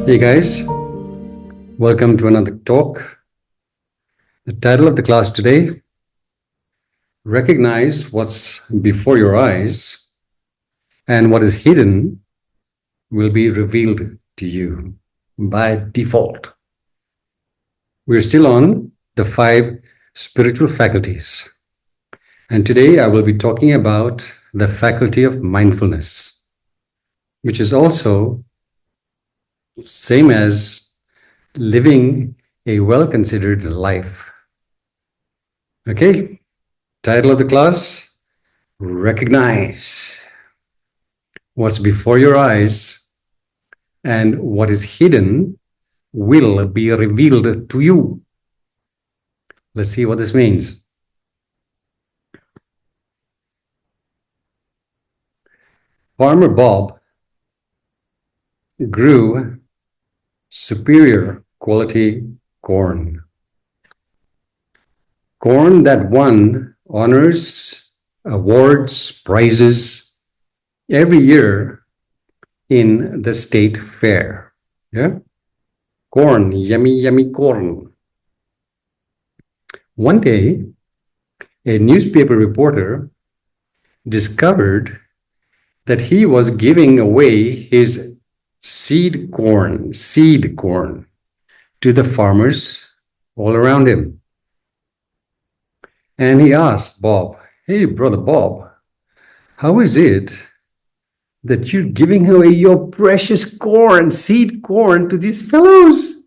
Hey guys, welcome to another talk. The title of the class today, Recognize What's Before Your Eyes and What is Hidden Will Be Revealed to You by Default. We're still on the 5 spiritual faculties. And today I will be talking about the faculty of mindfulness, which is also same as living a well-considered life. Okay, title of the class, Recognize what's before your eyes and what is hidden will be revealed to you. Let's see what this means. Farmer Bob grew superior quality corn. Corn that won honors, awards, prizes every year in the state fair. Yeah? Corn, yummy, yummy corn. One day, a newspaper reporter discovered that he was giving away his seed corn, to the farmers all around him. And he asked Bob, "Hey, brother Bob, how is it that you're giving away your precious corn, seed corn, to these fellows?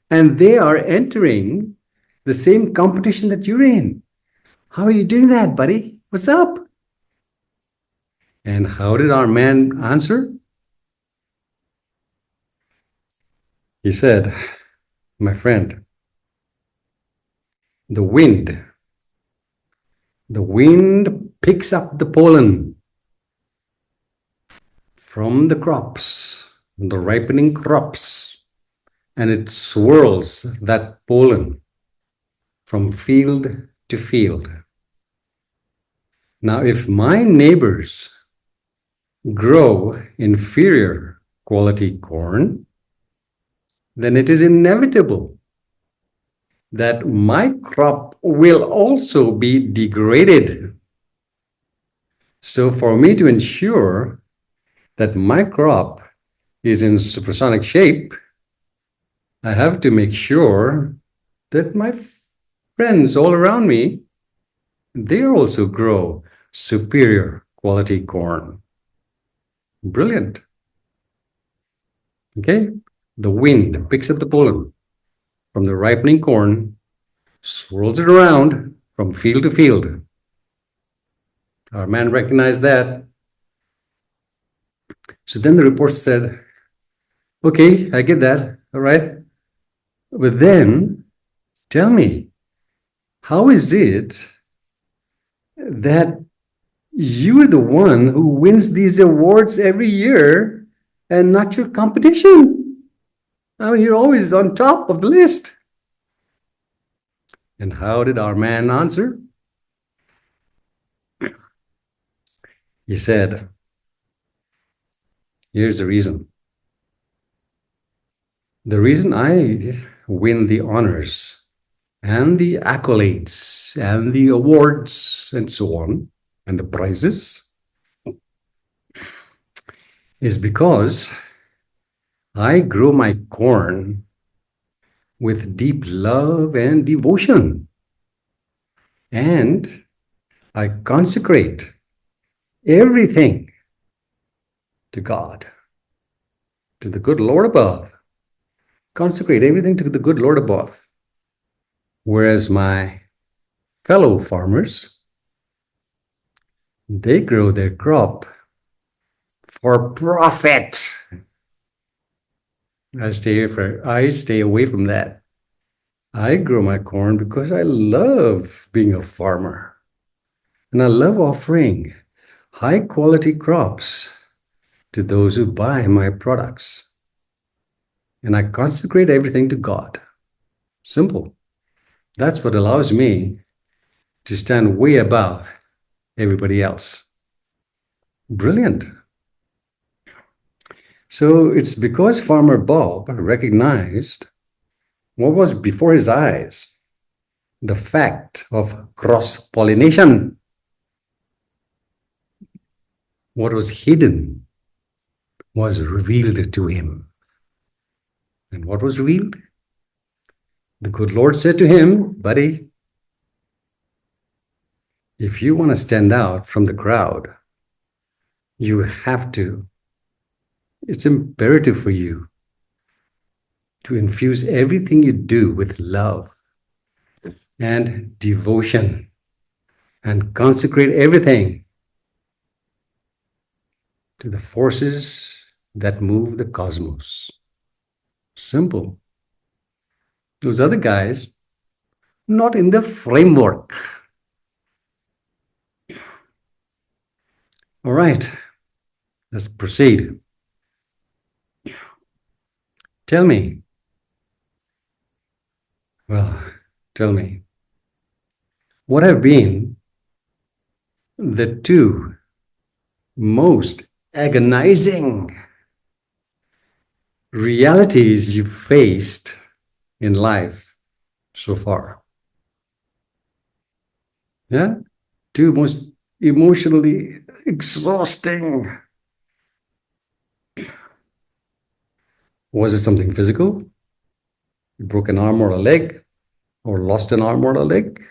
And they are entering the same competition that you're in. How are you doing that, buddy? What's up?" And how did our man answer? He said, "My friend, the wind picks up the pollen from the crops, the ripening crops, and it swirls that pollen from field to field. Now, if my neighbors grow inferior quality corn, then it is inevitable that my crop will also be degraded. So for me to ensure that my crop is in supersonic shape, I have to make sure that my friends all around me, they also grow superior quality corn." Brilliant. Okay, the wind picks up the pollen from the ripening corn, swirls it around from field to field. Our man recognized that. So then the report said, "Okay, I get that, all right. But then tell me, how is it that you're the one who wins these awards every year and not your competition? I mean, you're always on top of the list." And how did our man answer? He said, "Here's the reason. The reason I win the honors and the accolades and the awards and so on, and the prizes, is because I grow my corn with deep love and devotion. And I consecrate everything to God, to the good Lord above. Consecrate everything to the good Lord above. Whereas my fellow farmers, they grow their crop for profit. I stay away from that. I grow my corn because I love being a farmer. And I love offering high quality crops to those who buy my products. And I consecrate everything to God. Simple. That's what allows me to stand way above everybody else." Brilliant. So it's because Farmer Bob recognized what was before his eyes, the fact of cross-pollination. What was hidden was revealed to him. And what was revealed? The good Lord said to him, buddy, if you want to stand out from the crowd, you have to, it's imperative for you to infuse everything you do with love and devotion and consecrate everything to the forces that move the cosmos. Simple. Those other guys, not in the framework. All right, let's proceed. Tell me, tell me, what have been the two most agonizing realities you've faced in life so far? Yeah? Two most emotionally exhausting. Was it something physical? You broke an arm or a leg? Or lost an arm or a leg?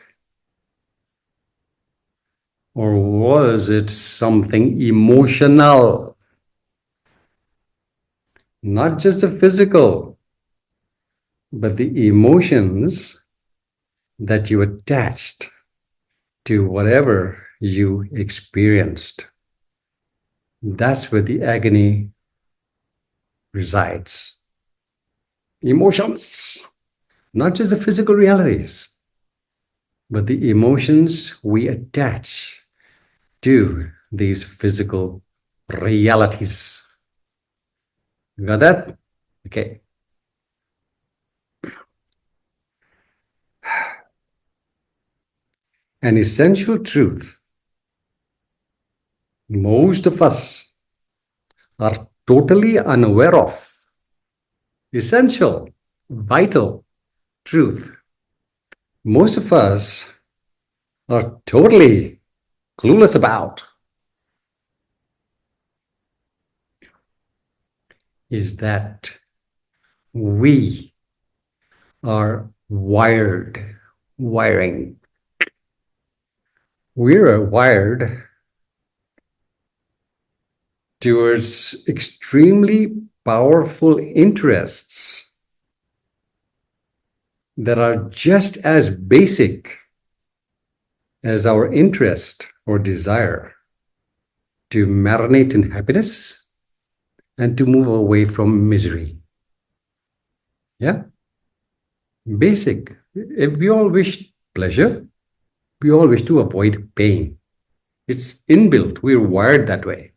Or was it something emotional? Not just the physical, but the emotions that you attached to whatever you experienced. That's where the agony resides. Emotions, not just the physical realities, but the emotions we attach to these physical realities. You got that? Okay. An essential truth most of us are totally unaware of. Essential, vital truth. Most of us are totally clueless about is that we are wiring. We're wired towards extremely powerful interests that are just as basic as our interest or desire to marinate in happiness and to move away from misery. Yeah? Basic. If we all wish pleasure, we all wish to avoid pain. It's inbuilt. We're wired that way.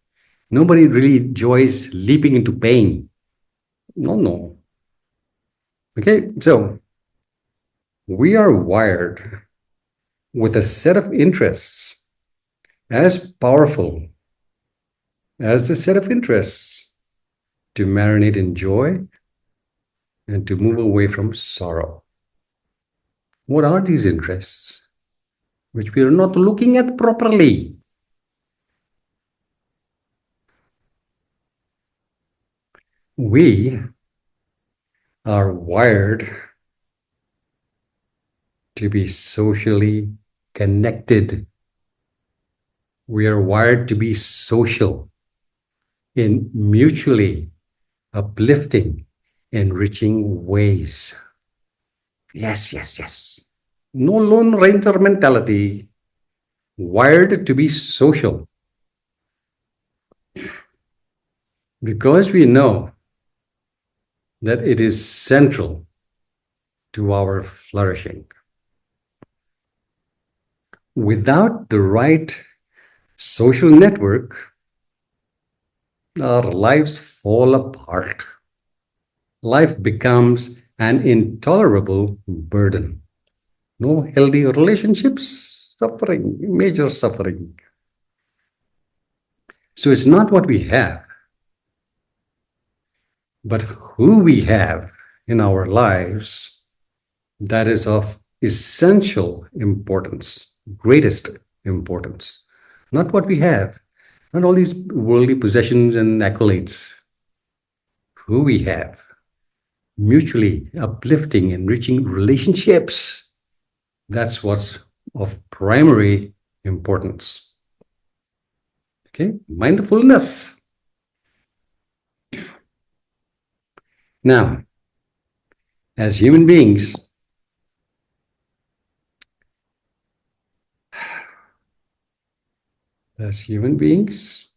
Nobody really enjoys leaping into pain. No. Okay, so we are wired with a set of interests as powerful as the set of interests to marinate in joy and to move away from sorrow. What are these interests which we are not looking at properly? We are wired to be socially connected. We are wired to be social in mutually uplifting, enriching ways. Yes. No Lone Ranger mentality. Wired to be social. Because we know that it is central to our flourishing. Without the right social network, our lives fall apart. Life becomes an intolerable burden. No healthy relationships, suffering, major suffering. So it's not what we have, But who we have in our lives, that is of essential importance, greatest importance. Not what we have, not all these worldly possessions and accolades. Who we have, mutually uplifting, enriching relationships. That's what's of primary importance. Okay, mindfulness. Now, as human beings, as human beings,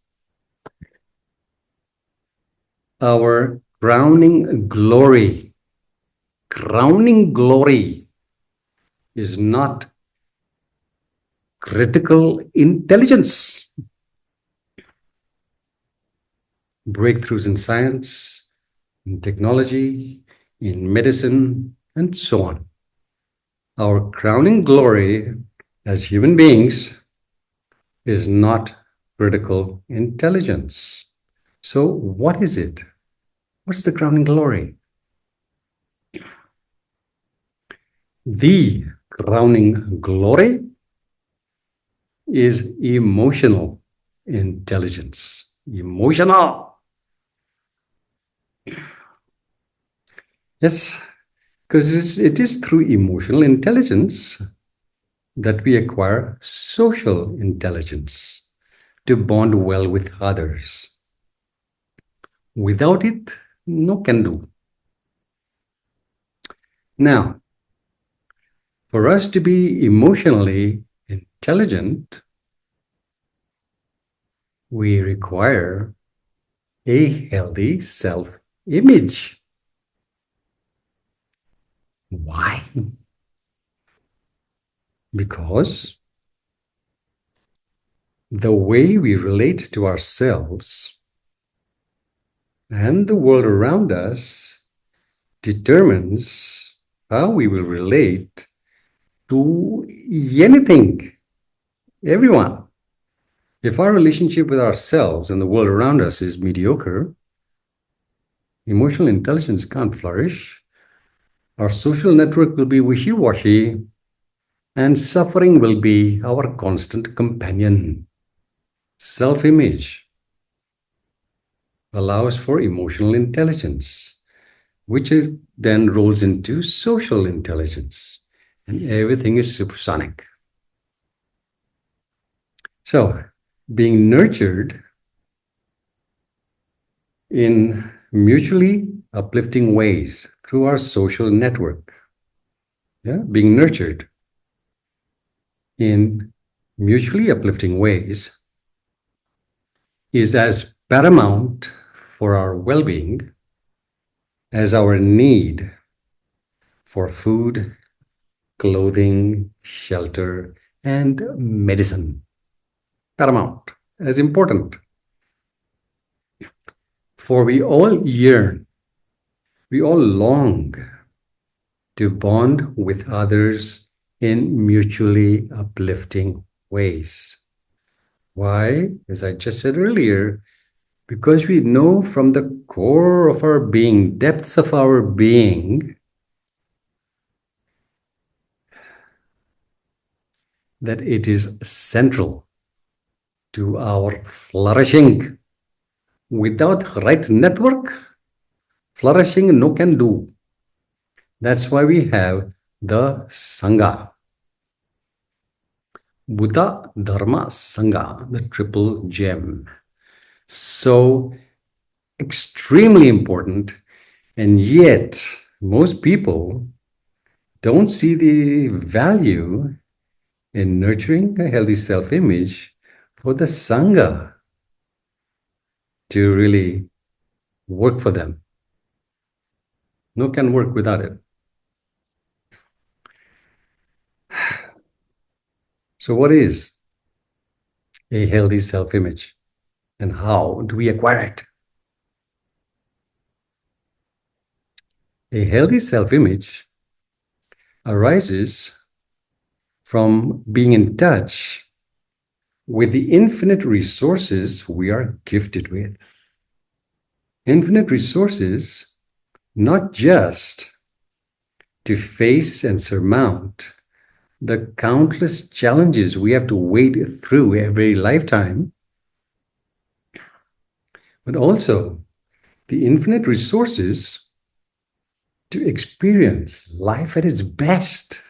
our crowning glory is not critical intelligence, breakthroughs in science, in technology, in medicine, and so on. Our crowning glory as human beings is not critical intelligence. So, what is it? What's the crowning glory? The crowning glory is emotional intelligence. Emotional. Yes, because it is through emotional intelligence that we acquire social intelligence to bond well with others. Without it, no can do. Now, for us to be emotionally intelligent, we require a healthy self-image. Why? Because the way we relate to ourselves and the world around us determines how we will relate to anything, everyone. If our relationship with ourselves and the world around us is mediocre, emotional intelligence can't flourish. Our social network will be wishy-washy, and suffering will be our constant companion. Self-image allows for emotional intelligence, which then rolls into social intelligence, and everything is supersonic. So, being nurtured in mutually uplifting ways through our social network, being nurtured in mutually uplifting ways is as paramount for our well-being as our need for food, clothing, shelter, and medicine. Paramount, as important. For we all yearn, we all long to bond with others in mutually uplifting ways. Why? As I just said earlier, because we know from the core of our being, depths of our being, that it is central to our flourishing. Without right network, flourishing no can do. That's why we have the Sangha. Buddha, Dharma, Sangha, the triple gem. So extremely important, and yet most people don't see the value in nurturing a healthy self-image for the Sangha to really work for them. No can work without it. So what is a healthy self-image and how do we acquire it? A healthy self-image arises from being in touch with the infinite resources we are gifted with. Infinite resources, not just to face and surmount the countless challenges we have to wade through every lifetime, but also the infinite resources to experience life at its best,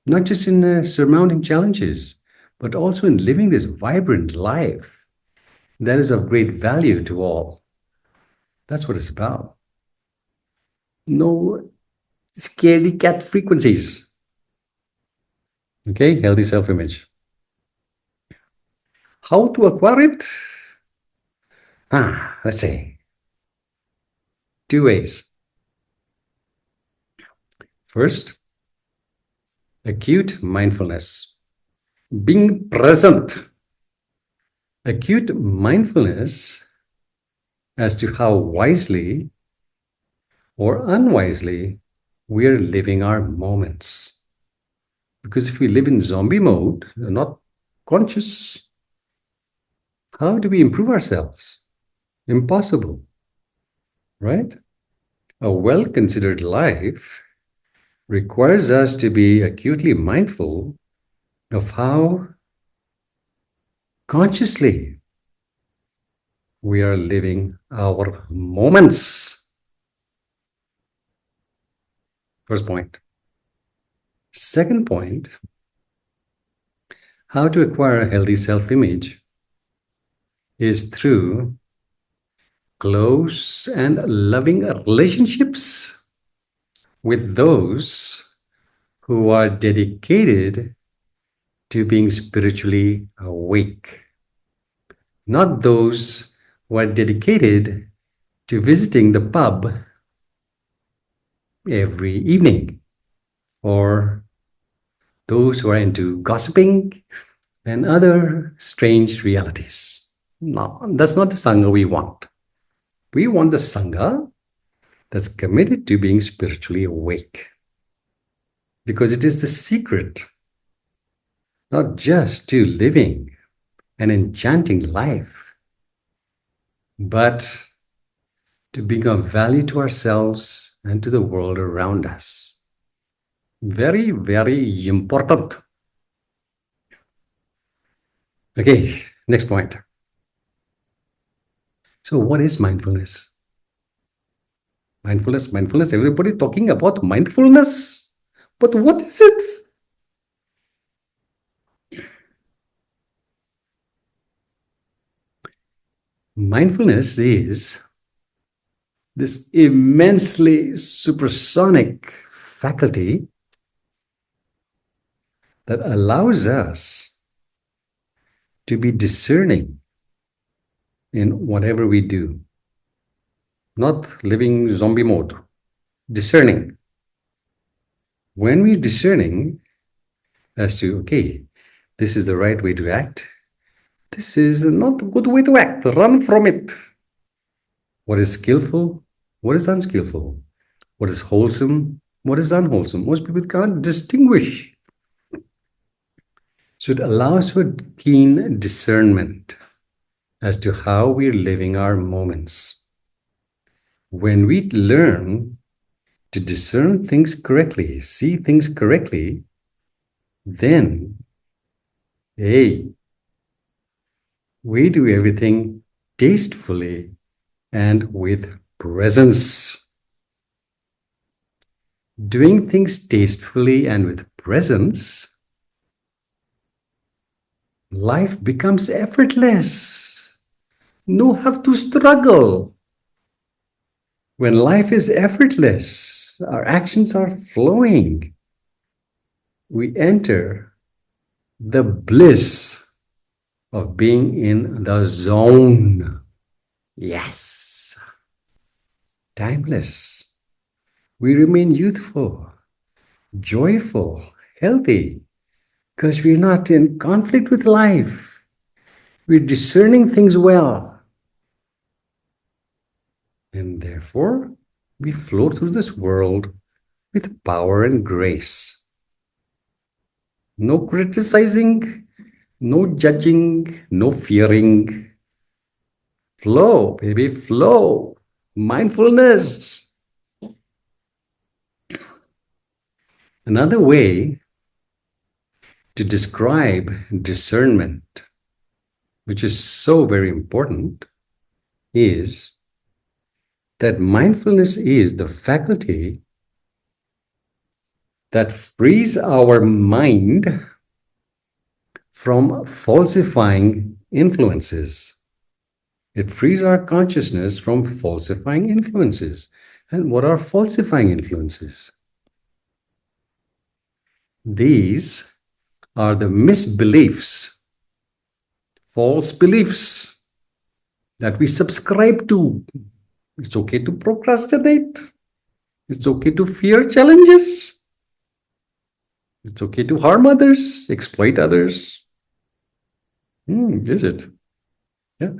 not just in surmounting challenges, but also in living this vibrant life that is of great value to all. That's what it's about. No scaredy cat frequencies. Okay, healthy self image. How to acquire it? Let's say two ways. First, acute mindfulness, being present. Acute mindfulness as to how wisely or unwisely we are living our moments. Because if we live in zombie mode, not conscious, how do we improve ourselves? Impossible, right? A well considered life requires us to be acutely mindful of how consciously we are living our moments. First point. Second point, how to acquire a healthy self image is through close and loving relationships with those who are dedicated to being spiritually awake, not those who are dedicated to visiting the pub every evening, or those who are into gossiping and other strange realities. No, that's not the Sangha we want. We want the Sangha that's committed to being spiritually awake. Because it is the secret, not just to living an enchanting life, but to being of value to ourselves and to the world around us. Very, very important. Okay, next point. So, what is mindfulness? Mindfulness. Everybody talking about mindfulness. But what is it? Mindfulness is this immensely supersonic faculty that allows us to be discerning in whatever we do. Not living zombie mode, discerning. When we're discerning as to, okay, this is the right way to act, this is not a good way to act, run from it. What is skillful? What is unskillful? What is wholesome? What is unwholesome? Most people can't distinguish. So it allows for keen discernment as to how we're living our moments. When we learn to discern things correctly, see things correctly, then, hey, we do everything tastefully and with presence. Doing things tastefully and with presence, life becomes effortless. No have to struggle. When life is effortless, our actions are flowing. We enter the bliss of being in the zone. Yes. Timeless. We remain youthful, joyful, healthy, because we're not in conflict with life. We're discerning things well. And therefore, we flow through this world with power and grace. No criticizing, no judging, no fearing. Flow, baby, flow. Mindfulness. Another way to describe discernment, which is so very important, is that mindfulness is the faculty that frees our mind from falsifying influences. It frees our consciousness from falsifying influences. And what are falsifying influences? These are the misbeliefs, false beliefs that we subscribe to. It's okay to procrastinate. It's okay to fear challenges. It's okay to harm others, exploit others. Is it? Yeah.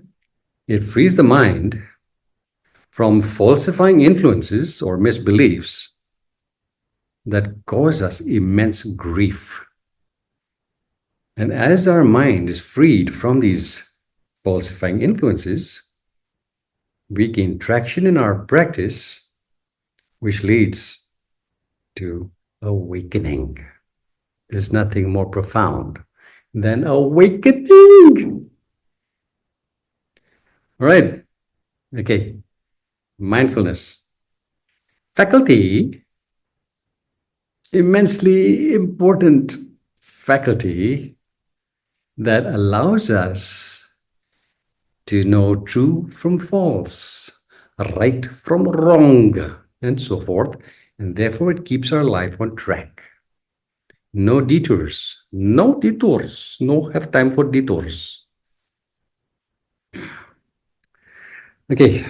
It frees the mind from falsifying influences or misbeliefs that cause us immense grief. And as our mind is freed from these falsifying influences, we gain traction in our practice, which leads to awakening. There's nothing more profound than awakening. All right. Okay. Mindfulness. Faculty, immensely important faculty that allows us to know true from false, right from wrong, and so forth. And therefore, it keeps our life on track. No detours, no detours, no have time for detours. Okay.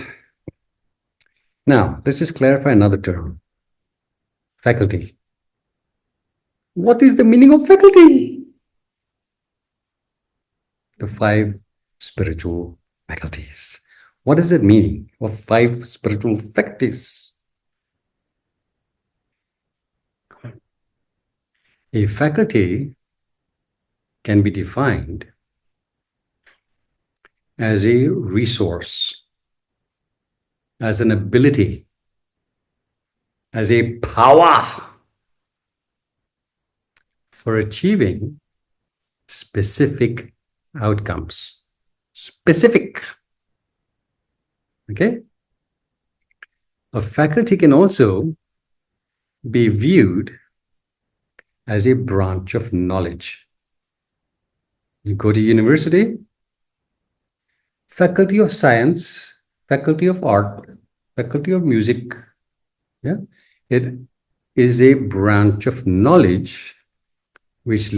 Now, let's just clarify another term. Faculty. What is the meaning of faculty? The 5 spiritual faculties. What is the meaning of 5 spiritual faculties? A faculty can be defined as a resource, as an ability, as a power for achieving specific outcomes. Specific. Okay? A faculty can also be viewed as a branch of knowledge. You go to university, faculty of science, faculty of art, faculty of music. Yeah, it is a branch of knowledge which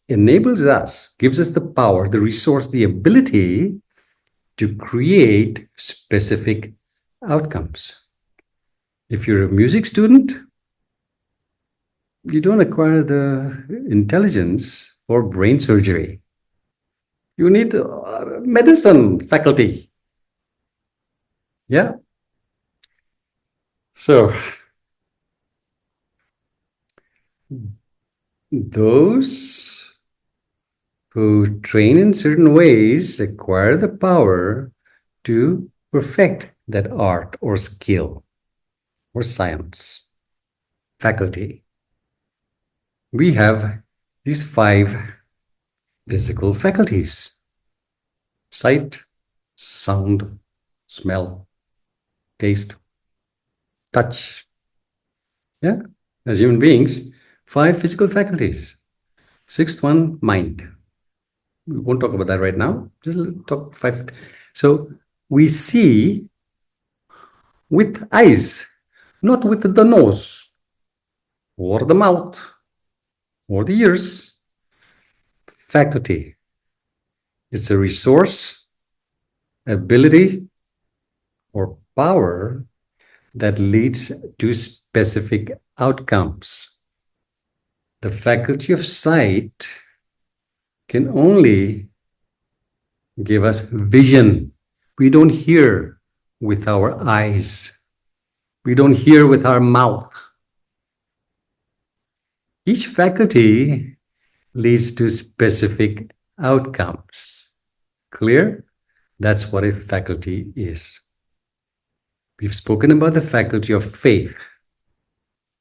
enables us, gives us the power, the resource, the ability to create specific outcomes. If you're a music student, you don't acquire the intelligence for brain surgery. You need medicine faculty. Yeah. So those who train in certain ways acquire the power to perfect that art or skill or science faculty. We have these 5 physical faculties: sight, sound, smell, taste, touch. Yeah, as human beings, 5 physical faculties. 6th one, mind. We won't talk about that right now. Just talk 5. So we see with eyes, not with the nose or the mouth or the ears. Faculty. It's a resource, ability, or power that leads to specific outcomes. The faculty of sight can only give us vision. We don't hear with our eyes. We don't hear with our mouth. Each faculty leads to specific outcomes. Clear? That's what a faculty is. We've spoken about the faculty of faith.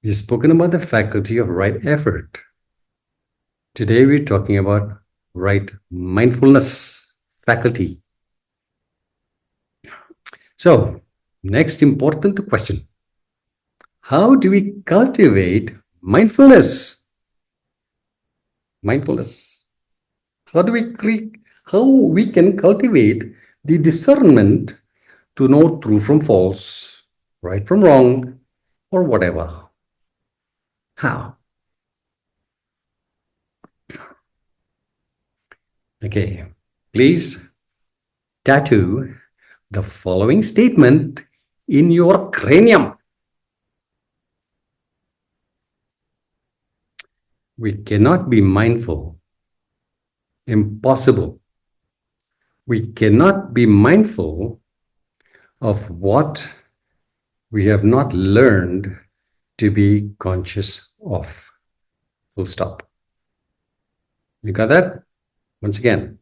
We've spoken about the faculty of right effort. Today we're talking about right mindfulness faculty. So, next important question. How do we cultivate mindfulness? Mindfulness. How we can cultivate the discernment to know true from false, right from wrong, or whatever? How? Okay, please tattoo the following statement in your cranium. We cannot be mindful. Impossible. We cannot be mindful of what we have not learned to be conscious of. Full stop. You got that? Once again,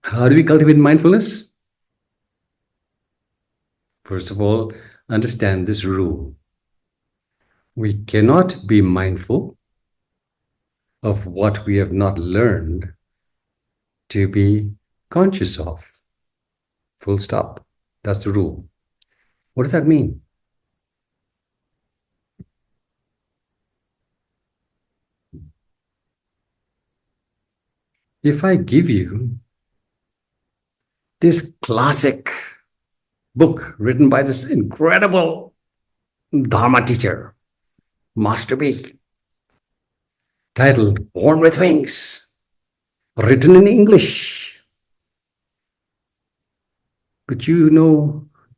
how do we cultivate mindfulness? First of all, understand this rule. We cannot be mindful of what we have not learned to be conscious of. Full stop. That's the rule. What does that mean? If I give you this classic book written by this incredible Dharma teacher, Master B, titled Born with Wings, written in English, but you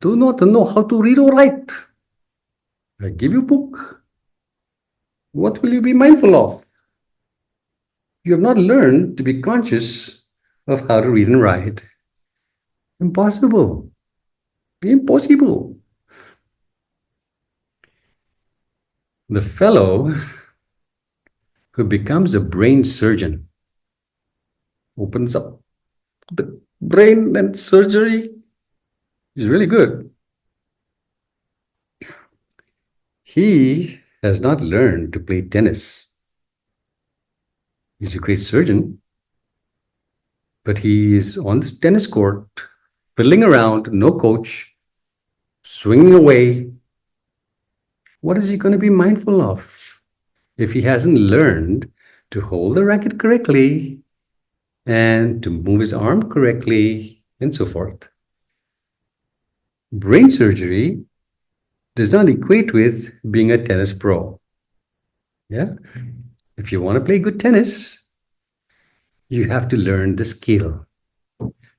do not know how to read or write. I give you a book. What will you be mindful of? You have not learned to be conscious of how to read and write. Impossible. Impossible. The fellow who becomes a brain surgeon opens up the brain and surgery is really good. He has not learned to play tennis. He's a great surgeon, but he is on this tennis court, fiddling around, no coach, swinging away. What is he going to be mindful of if he hasn't learned to hold the racket correctly and to move his arm correctly and so forth? Brain surgery does not equate with being a tennis pro. Yeah? If you want to play good tennis, you have to learn the skill.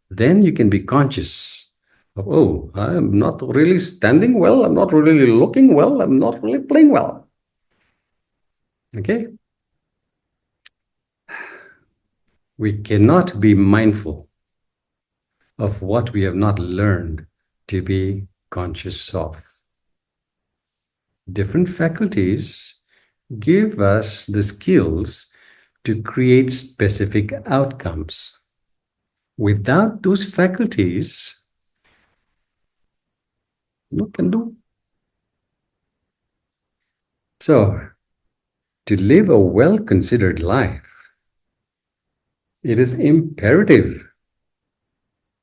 Then you can be conscious of, oh, I'm not really standing well, I'm not really looking well, I'm not really playing well. Okay? We cannot be mindful of what we have not learned to be conscious of. Different faculties give us the skills to create specific outcomes. Without those faculties, no can do. So, to live a well-considered life, it is imperative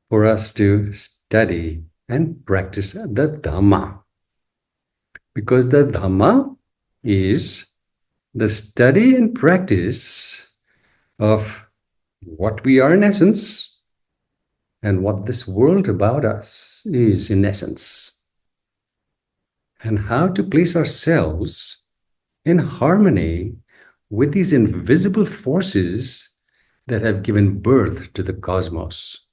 for us to study and practice the Dhamma. Because the Dhamma is the study and practice of what we are in essence and what this world about us is in essence, and how to place ourselves in harmony with these invisible forces that have given birth to the cosmos.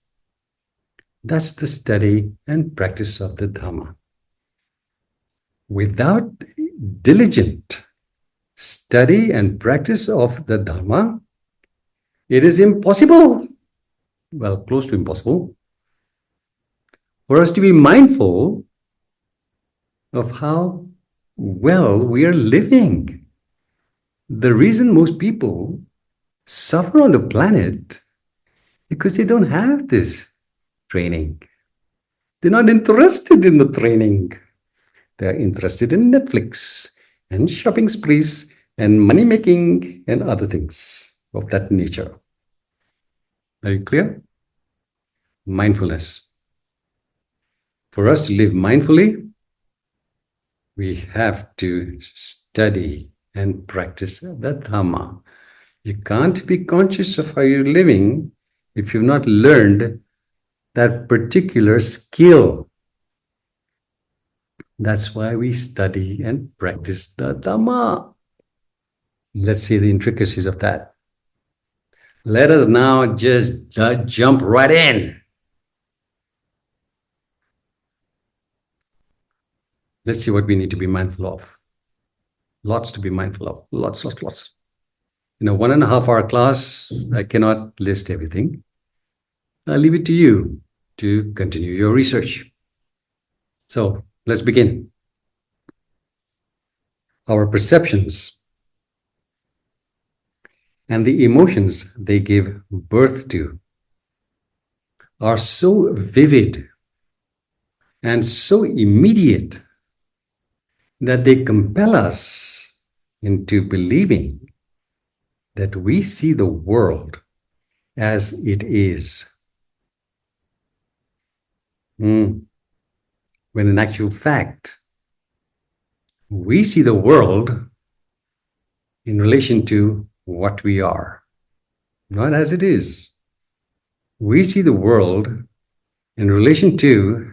That's the study and practice of the Dhamma. Without diligent study and practice of the Dhamma, it is impossible, well, close to impossible, for us to be mindful of how well we are living. The reason most people suffer on the planet because they don't have this training. They're not interested in the training. They're interested in Netflix and shopping sprees and money making and other things of that nature. Very clear? Mindfulness. For us to live mindfully, we have to study and practice the Dhamma. You can't be conscious of how you're living if you've not learned that particular skill. That's why we study and practice the Dhamma. Let's see the intricacies of that. Let us now just jump right in. Let's see what we need to be mindful of. Lots to be mindful of. Lots. In a 1.5 hour class, I cannot list everything. I'll leave it to you to continue your research. So let's begin. Our perceptions and the emotions they give birth to are so vivid and so immediate that they compel us into believing that we see the world as it is. When in actual fact, we see the world in relation to what we are, not as it is. We see the world in relation to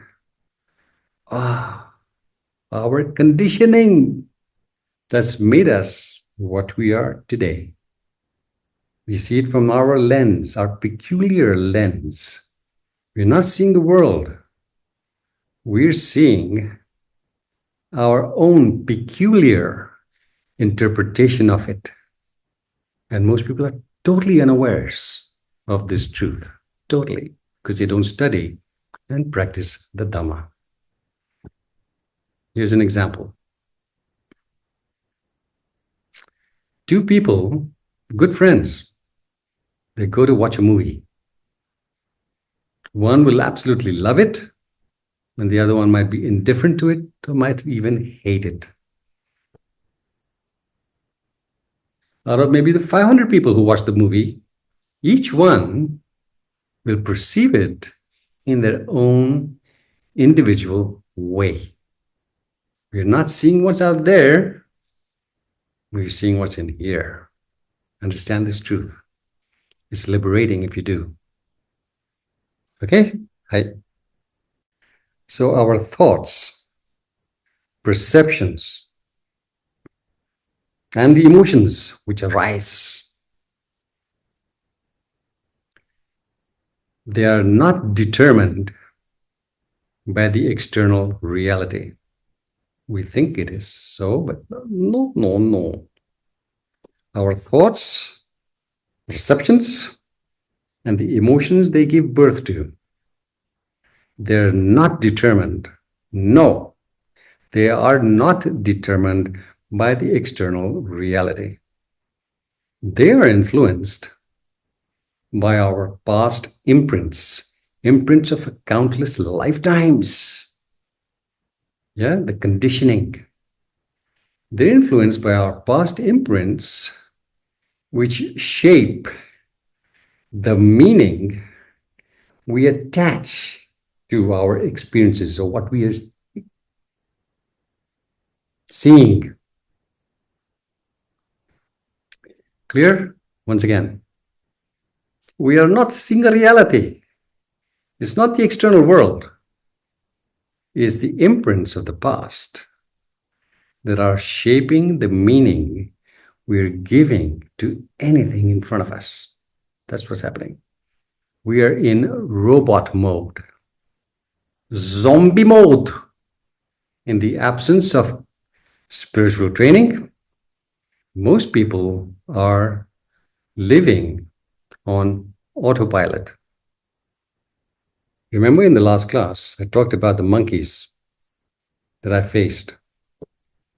our conditioning that's made us what we are today. We see it from our lens, our peculiar lens. We're not seeing the world. We're seeing our own peculiar interpretation of it. And most people are totally unawares of this truth, totally, because they don't study and practice the Dhamma. Here's an example. Two people, good friends, they go to watch a movie. One will absolutely love it, and the other one might be indifferent to it or might even hate it. Out of maybe the 500 people who watch the movie, each one will perceive it in their own individual way. We're not seeing what's out there, we're seeing what's in here. Understand this truth. It's liberating if you do. Okay? So our thoughts, perceptions, and the emotions which arise, they are not determined by the external reality. We think it is so, but no. Our thoughts, perceptions, and the emotions they give birth to, they're not determined. No, they are not determined by the external reality. They are influenced by our past imprints of countless lifetimes. Yeah, the conditioning. They're influenced by our past imprints, which shape the meaning we attach to our experiences or what we are seeing. Clear? Once again, we are not seeing a reality. It's not the external world. It's the imprints of the past that are shaping the meaning we're giving to anything in front of us. That's what's happening. We are in robot mode, zombie mode. In the absence of spiritual training, most people are living on autopilot. Remember in the last class, I talked about the monkeys that I faced.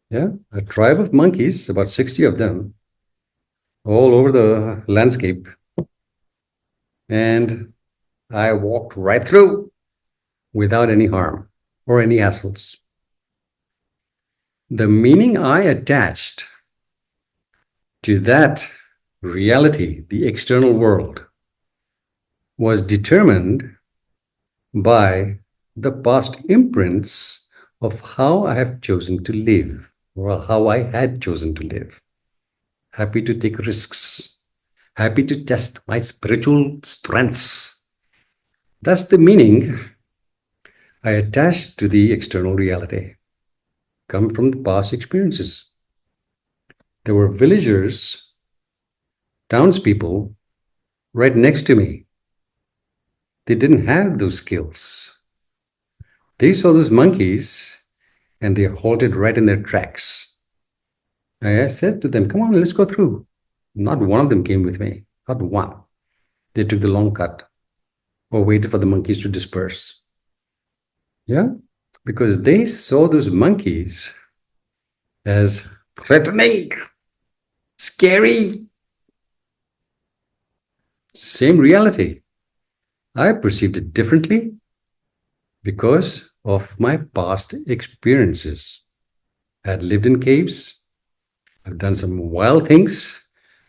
Yeah, a tribe of monkeys, about 60 of them, all over the landscape. And I walked right through. without any harm or any hassles. The meaning I attached to that reality, the external world, was determined by the past imprints of how I have chosen to live, or how I had chosen to live. Happy to take risks, happy to test my spiritual strengths. That's the meaning I attached to the external reality, come from the past experiences. There were villagers, townspeople right next to me. They didn't have those skills. They saw those monkeys and they halted right in their tracks. I said to them, come on, let's go through. Not one of them came with me, not one. They took the long cut or waited for the monkeys to disperse. Yeah, because they saw those monkeys as threatening, scary. Same reality. I perceived it differently because of my past experiences. I had lived in caves. I've done some wild things.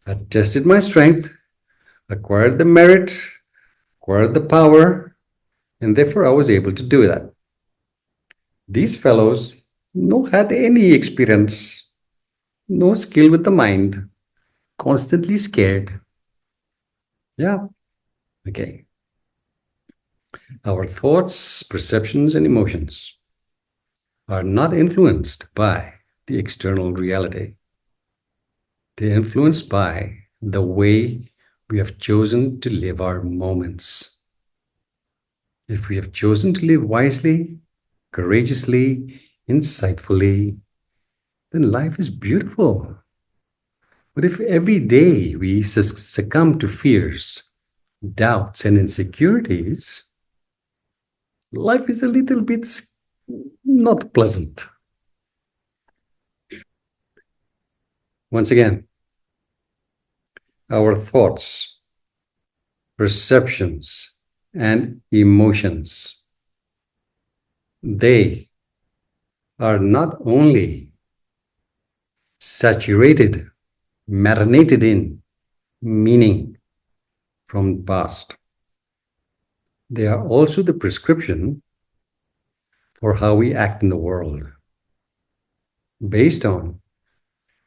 I tested my strength, acquired the merit, acquired the power, and therefore I was able to do that. These fellows no had any experience, no skill with the mind, constantly scared. Yeah, okay. Our thoughts, perceptions, and emotions are not influenced by the external reality. They're influenced by the way we have chosen to live our moments. If we have chosen to live wisely, courageously, insightfully, then life is beautiful. But if every day we succumb to fears, doubts, and insecurities, life is a little bit not pleasant. Once again, our thoughts, perceptions, and emotions, they are not only saturated, marinated in meaning from the past, they are also the prescription for how we act in the world, based on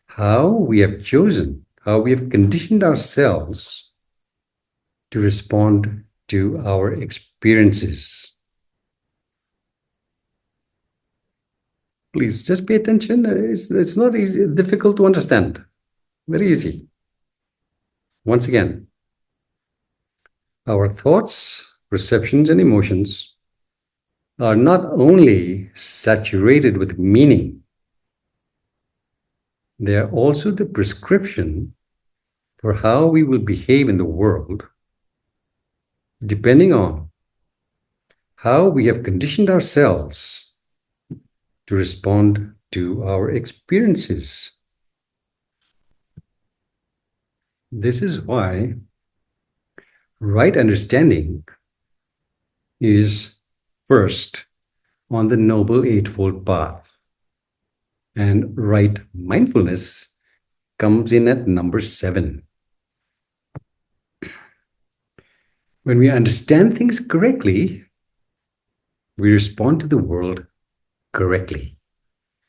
how we have chosen, how we have conditioned ourselves to respond to our experiences. Please just pay attention. It's not easy, difficult to understand. Very easy. Once again, our thoughts, perceptions, and emotions are not only saturated with meaning, they are also the prescription for how we will behave in the world, depending on how we have conditioned ourselves to respond to our experiences. This is why right understanding is first on the Noble Eightfold Path, and right mindfulness comes in at number 7. When we understand things correctly, we respond to the world correctly.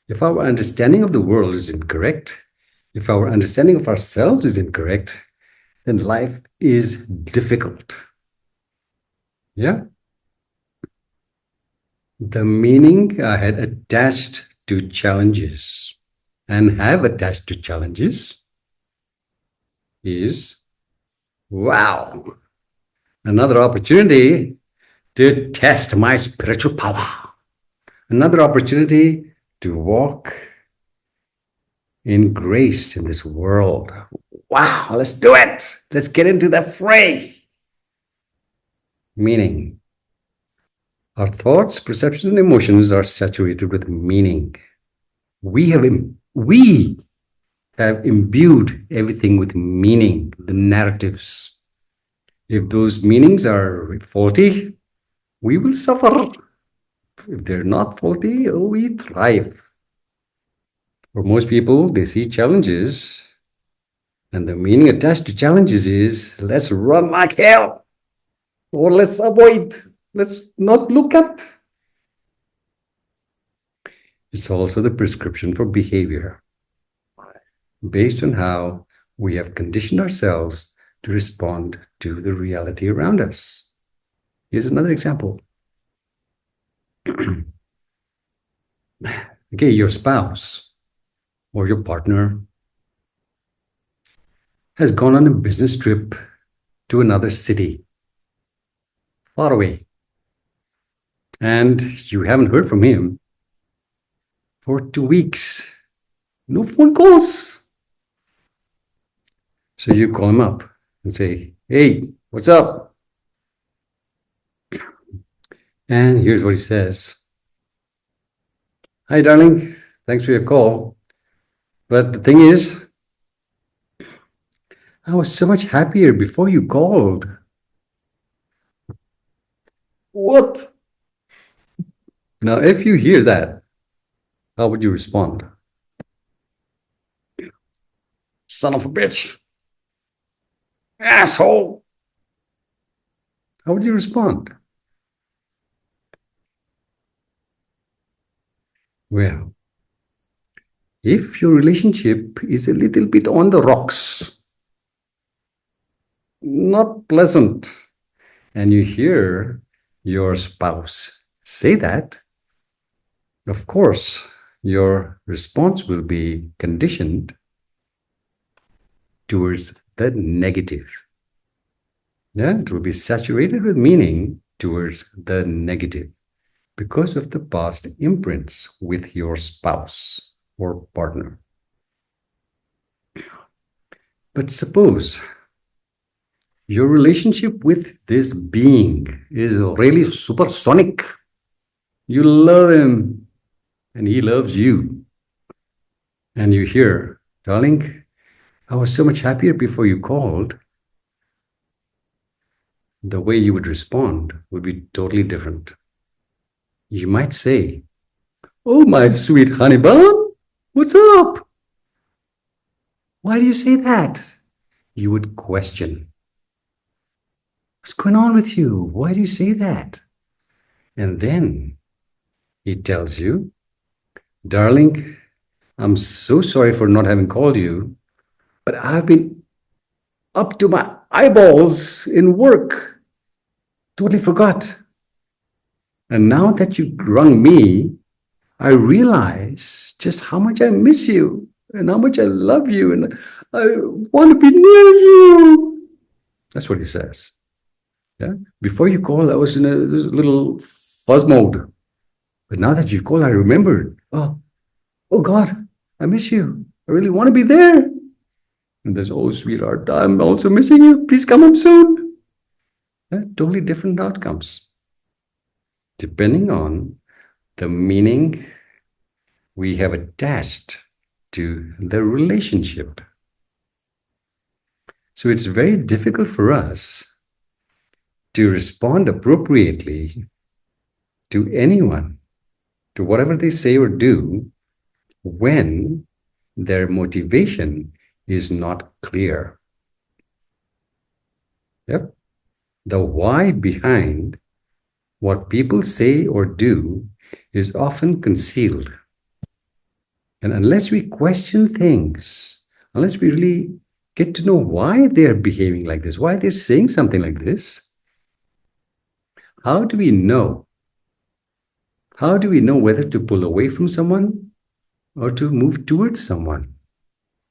If our understanding of the world is incorrect, if our understanding of ourselves is incorrect, then life is difficult. Yeah? The meaning I had attached to challenges and have attached to challenges is, wow, another opportunity to test my spiritual power, another opportunity to walk in grace in this world. Wow, let's do it. Let's get into the fray. Meaning, our thoughts, perceptions, and emotions are saturated with meaning. We have imbued everything with meaning, the narratives. If those meanings are faulty, we will suffer. If they're not faulty, oh, we thrive. For most people, they see challenges, and the meaning attached to challenges is let's run like hell, or let's avoid, let's not look at. It's also the prescription for behavior based on how we have conditioned ourselves to respond to the reality around us. Here's another example. Okay, your spouse or your partner has gone on a business trip to another city, far away, and you haven't heard from him for 2 weeks. No phone calls. So you call him up and say, hey, what's up? And here's what he says. Hi, darling. Thanks for your call. But the thing is, I was so much happier before you called. What? Now, if you hear that, how would you respond? Son of a bitch. Asshole. How would you respond? Well, if your relationship is a little bit on the rocks, not pleasant, and you hear your spouse say that, of course, your response will be conditioned towards the negative. Yeah, it will be saturated with meaning towards the negative because of the past imprints with your spouse or partner. But suppose your relationship with this being is really supersonic. You love him and he loves you. And you hear, darling, I was so much happier before you called. The way you would respond would be totally different. You might say, oh, my sweet honey bun, what's up? Why do you say that? You would question, what's going on with you? Why do you say that? And then he tells you, darling, I'm so sorry for not having called you, but I've been up to my eyeballs in work. Totally forgot. And now that you've rung me, I realize just how much I miss you and how much I love you and I want to be near you. That's what he says. Yeah. Before you called, I was in a little fuzz mode. But now that you've called, I remembered. Oh God, I miss you. I really want to be there. And there's, oh, sweetheart, I'm also missing you. Please come home soon. Yeah, totally different outcomes, depending on the meaning we have attached to the relationship. So it's very difficult for us to respond appropriately to anyone, to whatever they say or do, when their motivation is not clear. Yep. The why behind what people say or do is often concealed. And unless we question things, unless we really get to know why they're behaving like this, why they're saying something like this, how do we know? How do we know whether to pull away from someone or to move towards someone?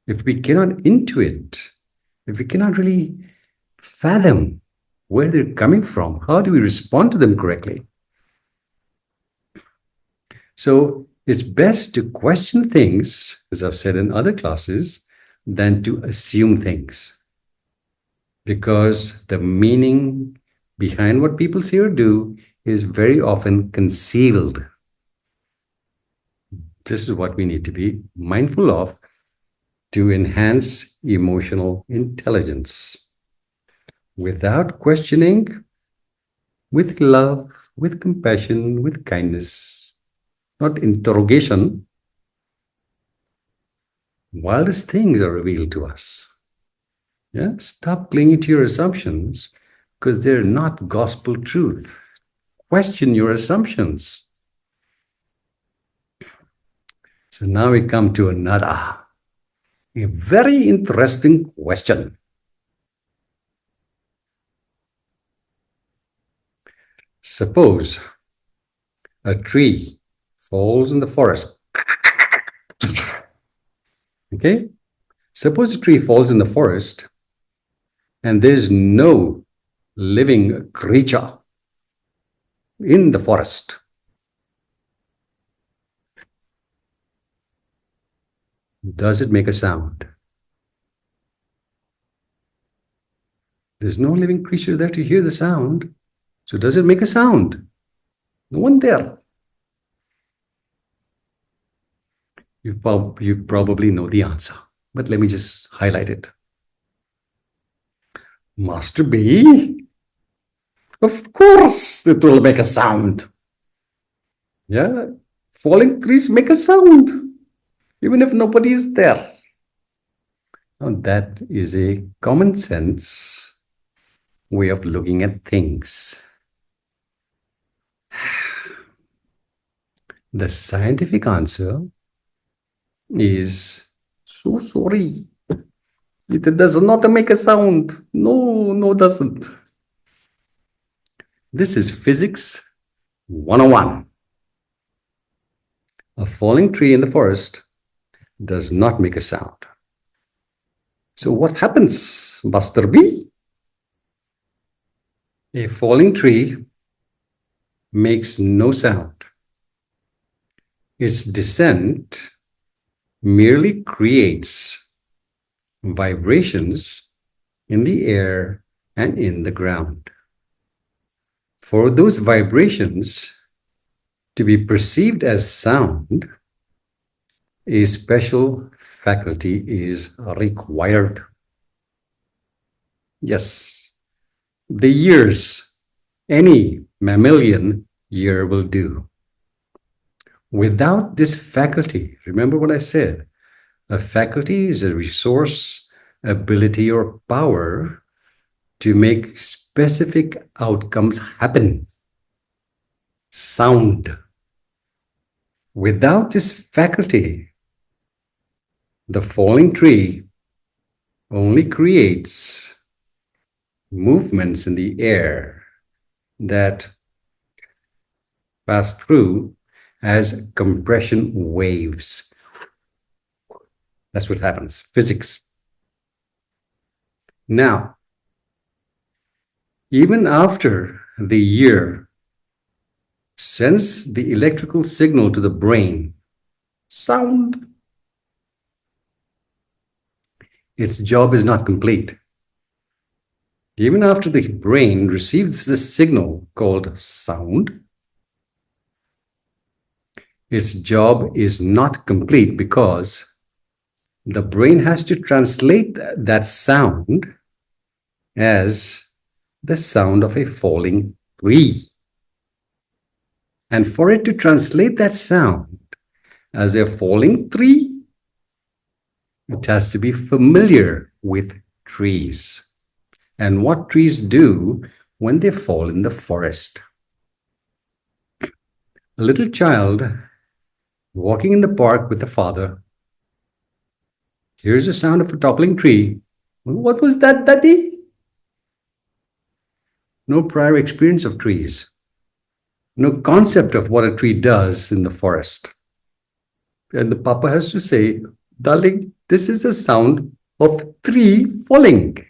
If we cannot intuit, if we cannot really fathom where they're coming from, how do we respond to them correctly? So it's best to question things, as I've said in other classes, than to assume things. Because the meaning behind what people say or do is very often concealed. This is what we need to be mindful of to enhance emotional intelligence. Without questioning, with love, with compassion, with kindness, not interrogation. Wildest things are revealed to us. Yeah, stop clinging to your assumptions because they're not gospel truth. Question your assumptions. So now we come to a very interesting question. Suppose a tree falls in the forest. Okay? Suppose a tree falls in the forest and there's no living creature in the forest. Does it make a sound? There's no living creature there to hear the sound. So does it make a sound? No one there. You probably know the answer, but let me just highlight it. Master B, of course it will make a sound. Yeah, falling trees make a sound, even if nobody is there. Now that is a common sense way of looking at things. The scientific answer is, so sorry, it does not make a sound. No, doesn't. This is physics 101. A falling tree in the forest does not make a sound. So what happens, Master B? A falling tree makes no sound. Its descent merely creates vibrations in the air and in the ground. For those vibrations to be perceived as sound, a special faculty is required. Yes, the ears, any mammalian ear will do. Without this faculty, remember what I said, a faculty is a resource, ability, or power to make specific outcomes happen. Sound. Without this faculty, the falling tree only creates movements in the air that pass through as compression waves. That's what happens. Physics. Now, even after the ear sends the electrical signal to the brain, sound, its job is not complete. Even after the brain receives this signal called sound, its job is not complete because the brain has to translate that sound as the sound of a falling tree. And for it to translate that sound as a falling tree, it has to be familiar with trees and what trees do when they fall in the forest. A little child walking in the park with the father hears the sound of a toppling tree. What was that, Daddy? No prior experience of trees, no concept of what a tree does in the forest. And the papa has to say, darling, this is the sound of tree falling.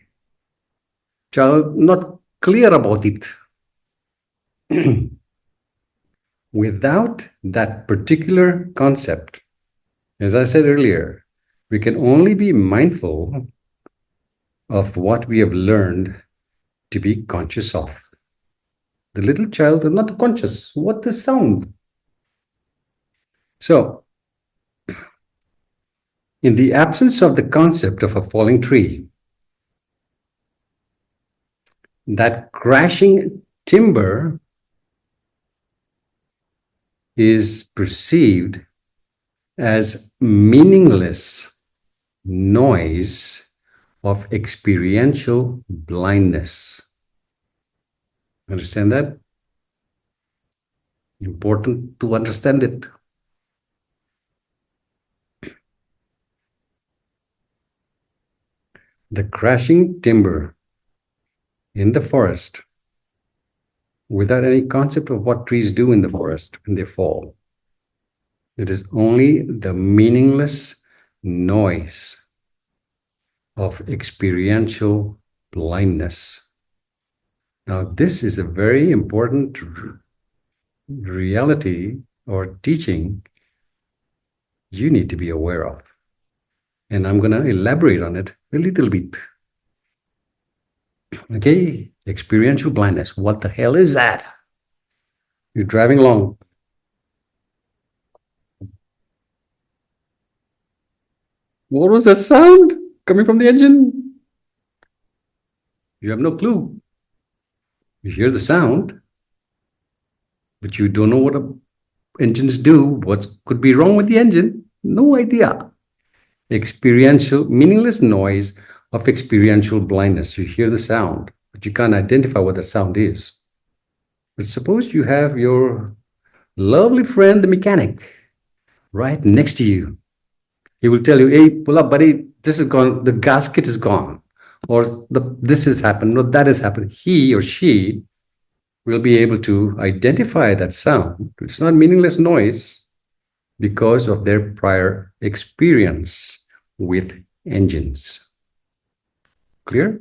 Child not clear about it. Without that particular concept, as I said earlier, we can only be mindful of what we have learned to be conscious of. The little child is not conscious. What is sound? So, in the absence of the concept of a falling tree, that crashing timber is perceived as meaningless noise of experiential blindness. Understand that? Important to understand it. The crashing timber in the forest, without any concept of what trees do in the forest when they fall. It is only the meaningless noise of experiential blindness. Now, this is a very important reality or teaching you need to be aware of. And I'm going to elaborate on it a little bit. Okay, experiential blindness. What the hell is that? You're driving along. What was that sound coming from the engine? You have no clue. You hear the sound, but you don't know what engines do. What could be wrong with the engine? No idea. Experiential, meaningless noise of experiential blindness. You hear the sound, but you can't identify what the sound is. But suppose you have your lovely friend, the mechanic, right next to you. He will tell you, hey, pull up, buddy, this is gone, the gasket is gone, or this has happened, or that has happened. He or she will be able to identify that sound. It's not meaningless noise because of their prior experience with engines. Clear?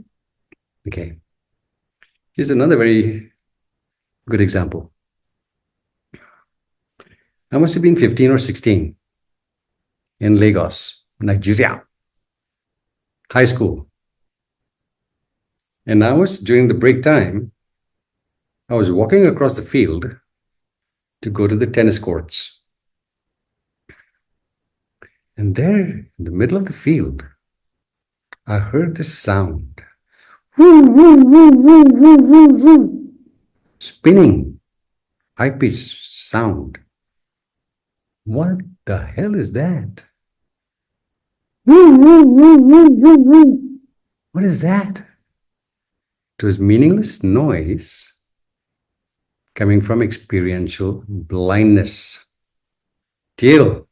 Okay. Here's another very good example. I must have been 15 or 16 in Lagos, Nigeria, high school. And during the break time, I was walking across the field to go to the tennis courts. And there, in the middle of the field, I heard this sound. Woo, woo, woo, woo, woo, woo, woo. Spinning, high-pitched sound. What the hell is that? Woo, woo, woo, woo, woo, woo. What is that? It was meaningless noise coming from experiential blindness. Till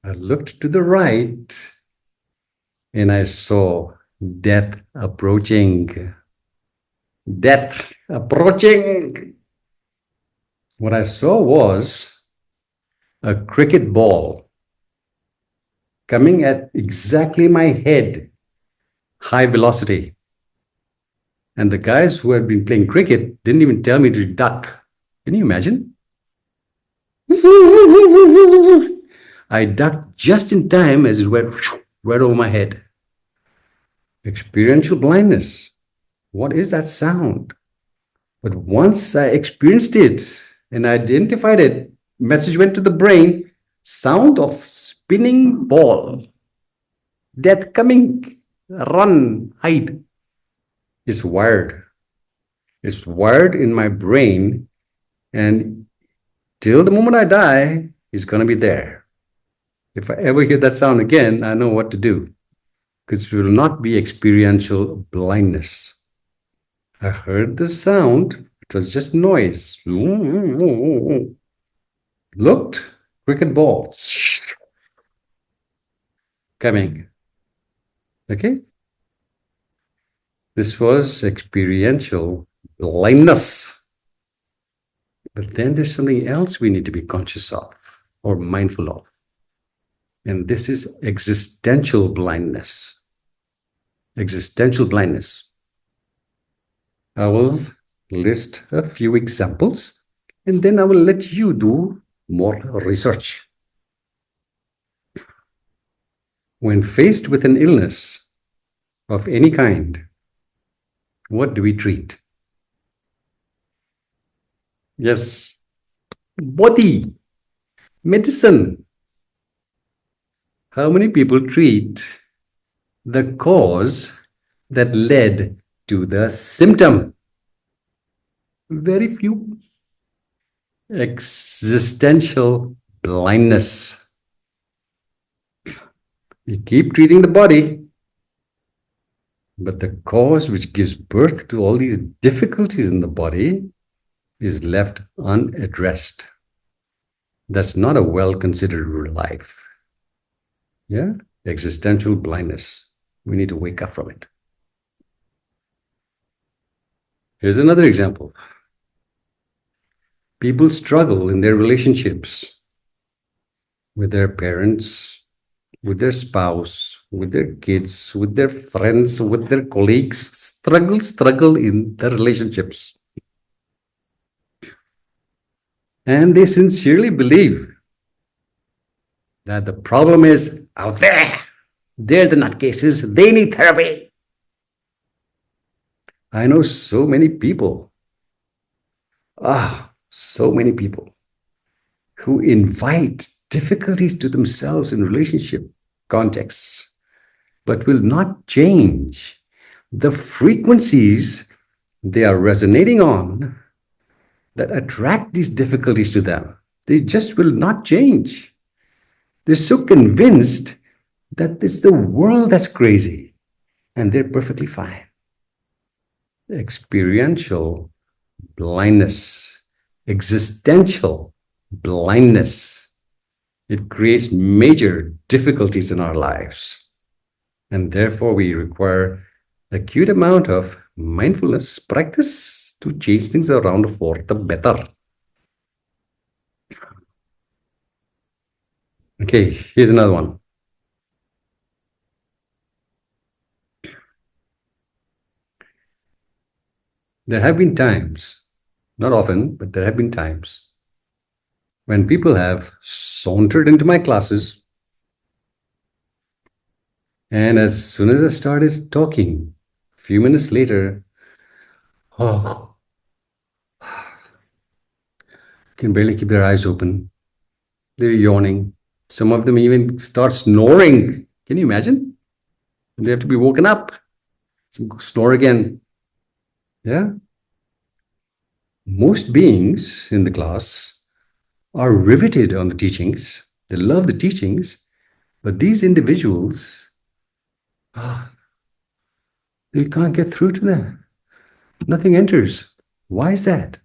I looked to the right and I saw death approaching. Death approaching. What I saw was a cricket ball coming at exactly my head, high velocity. And the guys who had been playing cricket didn't even tell me to duck. Can you imagine? I ducked just in time as it went right over my head. Experiential blindness. What is that sound? But once I experienced it and identified it, message went to the brain, sound of spinning ball. Death coming, run, hide. It's wired. It's wired in my brain, and till the moment I die, it's going to be there. If I ever hear that sound again, I know what to do, because it will not be experiential blindness. I heard the sound. It was just noise. Looked, cricket ball coming. Okay? This was experiential blindness. But then there's something else we need to be conscious of or mindful of. And this is existential blindness. Existential blindness. I will list a few examples and then I will let you do more research. When faced with an illness of any kind, what do we treat? Yes, body, medicine. How many people treat the cause that led to the symptom? Very few. Existential blindness. We keep treating the body, but the cause which gives birth to all these difficulties in the body is left unaddressed. That's not a well considered life. Yeah? Existential blindness. We need to wake up from it. Here's another example. People struggle in their relationships with their parents, with their spouse, with their kids, with their friends, with their colleagues. Struggle in their relationships. And they sincerely believe that the problem is out there. They're the nutcases. They need therapy. I know so many people, so many people who invite difficulties to themselves in relationship contexts, but will not change the frequencies they are resonating on that attract these difficulties to them. They just will not change. They're so convinced that it's the world that's crazy and they're perfectly fine. Experiential blindness, existential blindness. It creates major difficulties in our lives. And therefore, we require acute amount of mindfulness practice to change things around for the better. Okay, here's another one. There have been times, not often, but there have been times when people have sauntered into my classes, and as soon as I started talking, a few minutes later, can barely keep their eyes open. They're yawning. Some of them even start snoring. Can you imagine? They have to be woken up. Snore again. Yeah. Most beings in the class are riveted on the teachings. They love the teachings, but these individuals, they can't get through to them. Nothing enters. Why is that?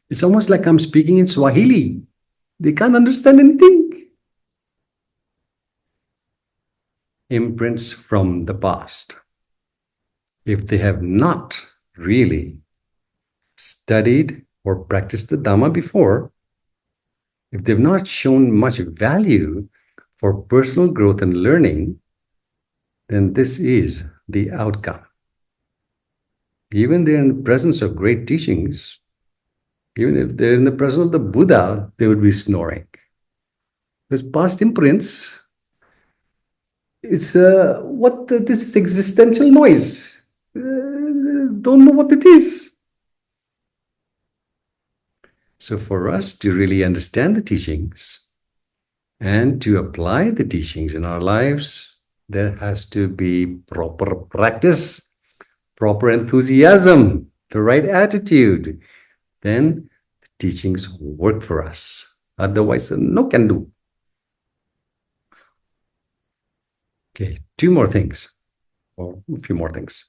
It's almost like I'm speaking in Swahili. They can't understand anything. Imprints from the past. If they have not really studied or practiced the Dhamma before, if they've not shown much value for personal growth and learning, then this is the outcome. Even they're in the presence of great teachings, even if they're in the presence of the Buddha, they would be snoring. Because past imprints is this is existential noise. Don't know what it is. So for us to really understand the teachings and to apply the teachings in our lives, there has to be proper practice, proper enthusiasm, the right attitude. Then the teachings work for us. Otherwise, no can do. Okay, two more things, or a few more things.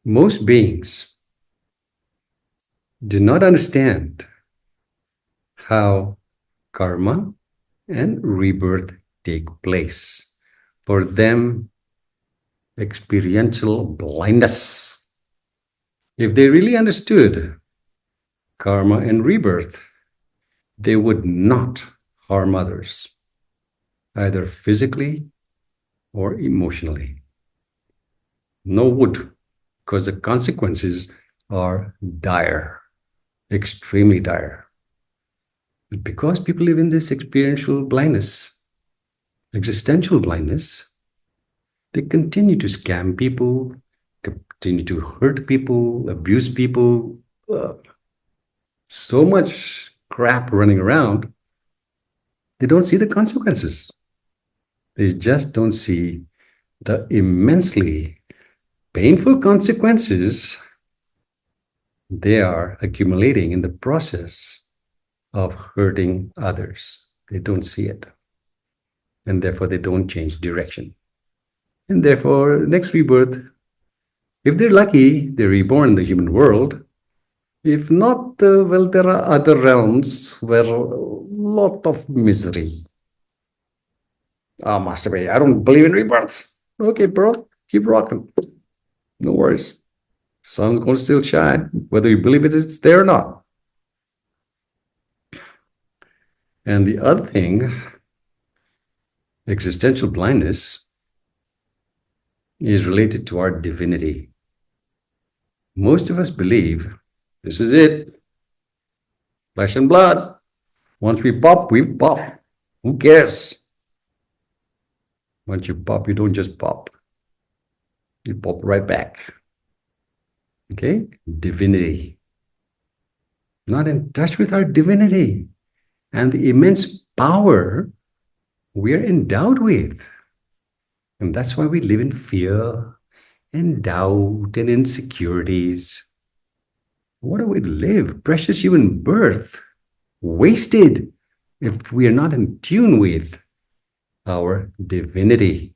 Most beings do not understand how karma and rebirth take place. For them, experiential blindness. If they really understood karma and rebirth, they would not harm others, either physically or emotionally. No would, because the consequences are dire, extremely dire. But because people live in this experiential blindness, existential blindness, they continue to scam people, continue to hurt people, abuse people. So much crap running around. They don't see the consequences. They just don't see the immensely painful consequences they are accumulating in the process of hurting others. They don't see it. And therefore, they don't change direction. And therefore, next rebirth, if they're lucky, they're reborn in the human world. If not, well, there are other realms where a lot of misery. Ah, Master Bay, I don't believe in rebirths. Okay, bro, keep rocking. No worries. Sun's going to still shine, whether you believe it is there or not. And the other thing, existential blindness, is related to our divinity. Most of us believe this is it, flesh and blood. Once we pop, we pop. Who cares? Once you pop, you don't just pop. You pop right back. Okay? Divinity. Not in touch with our divinity and the immense power we're endowed with. And that's why we live in fear and doubt and insecurities. What a way to live. Precious human birth. Wasted if we are not in tune with our divinity.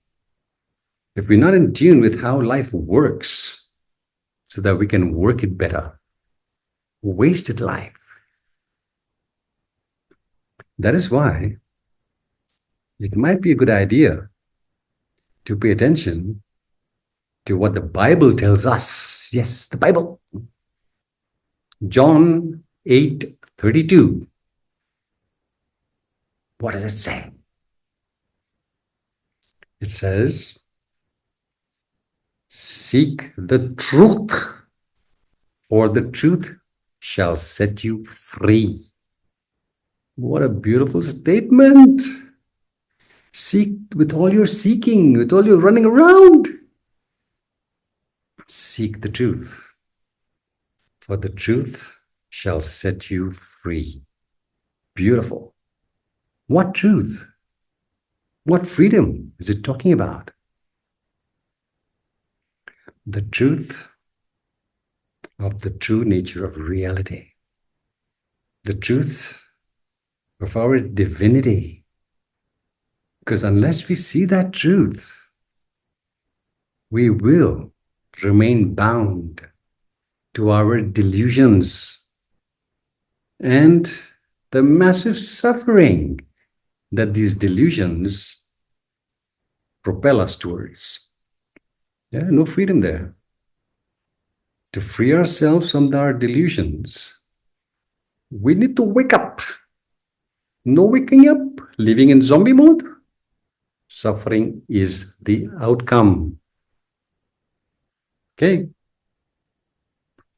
If we're not in tune with how life works so that we can work it better. Wasted life. That is why it might be a good idea to pay attention to what the Bible tells us. Yes, the Bible. John 8:32. What does it say? It says, seek the truth, for the truth shall set you free. What a beautiful statement. Seek with all your seeking, with all your running around. Seek the truth, for the truth shall set you free. Beautiful. What truth? What freedom is it talking about? The truth of the true nature of reality. The truth of our divinity. Because unless we see that truth, we will remain bound to our delusions and the massive suffering that these delusions propel us towards. Yeah, no freedom there. To free ourselves from our delusions, we need to wake up. No waking up, living in zombie mode. Suffering is the outcome. Okay.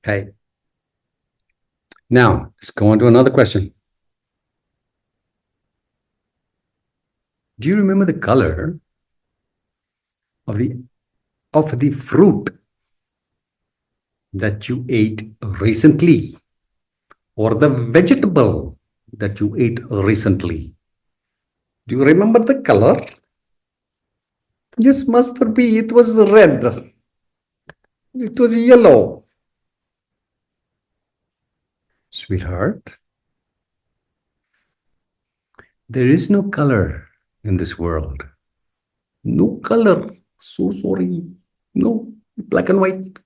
Hey. Now, let's go on to another question. Do you remember the color of the fruit that you ate recently, or the vegetable that you ate recently? Do you remember the color? Yes, Master B, it was red. It was yellow. Sweetheart, there is no color in this world. No color. So sorry. No, black and white.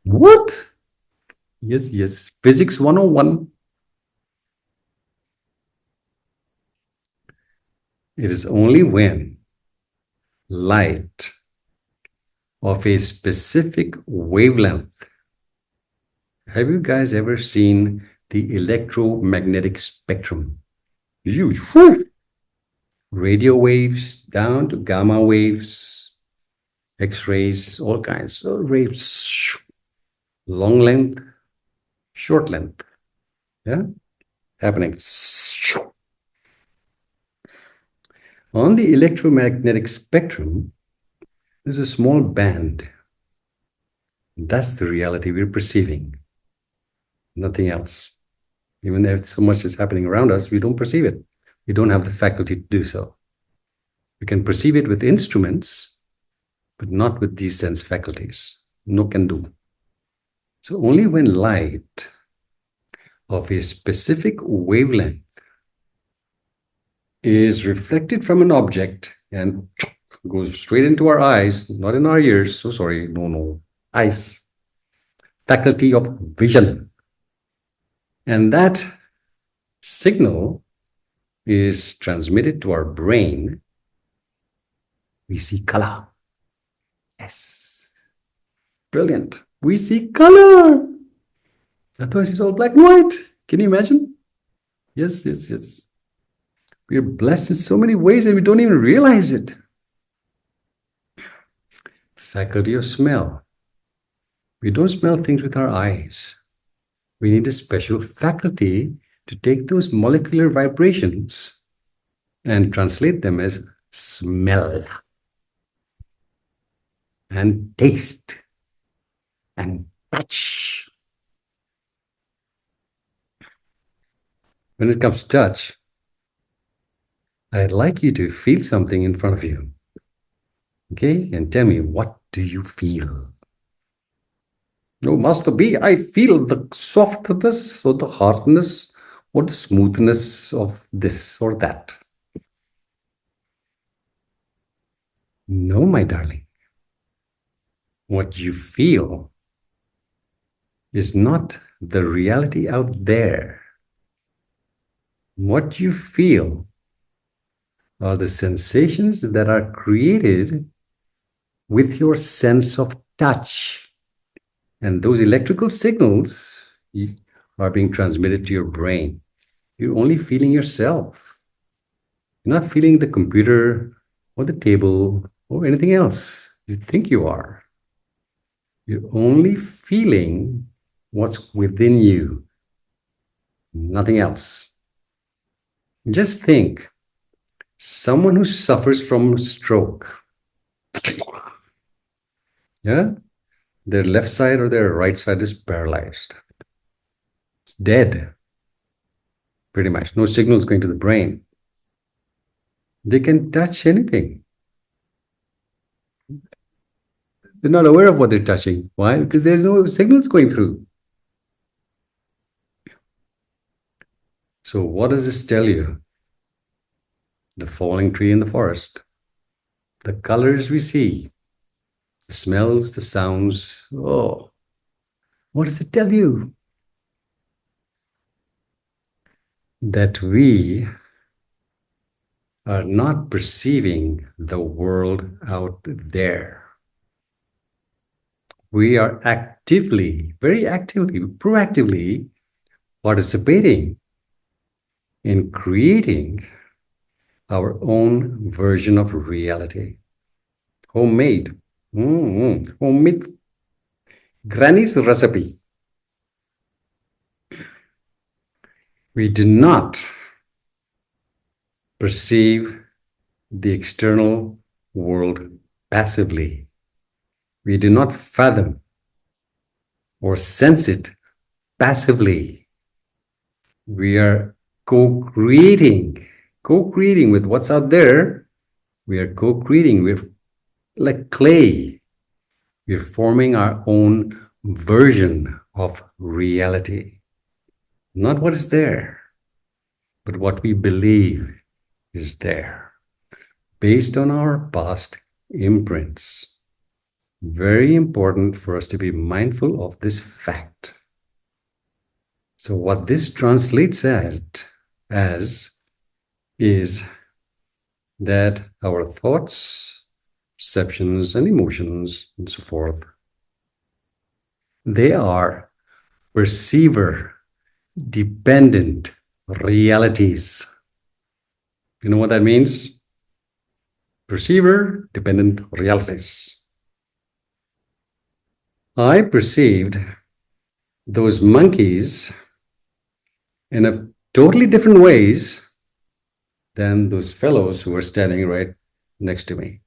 What? Yes, yes. Physics 101. It is only when light of a specific wavelength. Have you guys ever seen the electromagnetic spectrum? Huge. Radio waves down to gamma waves, X-rays, all kinds of waves. Long length, short length. Yeah, happening. On the electromagnetic spectrum, there's a small band. That's the reality we're perceiving. Nothing else. Even if so much is happening around us, we don't perceive it. We don't have the faculty to do so. We can perceive it with instruments, but not with these sense faculties. No can do. So only when light of a specific wavelength is reflected from an object and goes straight into our eyes, not in our ears. So sorry, no, eyes. Faculty of vision. And that signal is transmitted to our brain. We see color. Yes. Brilliant. We see color. Otherwise, it's all black and white. Can you imagine? Yes. We are blessed in so many ways and we don't even realize it. Faculty of smell. We don't smell things with our eyes. We need a special faculty to take those molecular vibrations and translate them as smell and taste and touch. When it comes to touch, I'd like you to feel something in front of you. Okay? And tell me, what do you feel? No, Master B, I feel the softness or the hardness or the smoothness of this or that. No, my darling. What you feel is not the reality out there. What you feel are the sensations that are created with your sense of touch. And those electrical signals are being transmitted to your brain. You're only feeling yourself. You're not feeling the computer or the table or anything else you think you are. You're only feeling what's within you, nothing else. Just think, someone who suffers from stroke, yeah, their left side or their right side is paralyzed. It's dead, pretty much. No signals going to the brain. They can touch anything. They're not aware of what they're touching. Why? Because there's no signals going through. So what does this tell you? The falling tree in the forest, the colors we see, the smells, the sounds. Oh, what does it tell you? That we are not perceiving the world out there. We are actively, very actively, proactively participating in creating our own version of reality. Homemade. Homemade. Granny's recipe. We do not perceive the external world passively. We do not fathom or sense it passively. We are co-creating with what's out there. We are co-creating with, like clay. We're forming our own version of reality. Not what is there, but what we believe is there, based on our past imprints. Very important for us to be mindful of this fact. So what this translates as is that our thoughts, perceptions, and emotions, and so forth, they are perceiver-dependent realities. You know what that means? Perceiver-dependent realities. I perceived those monkeys in a totally different ways than those fellows who are standing right next to me.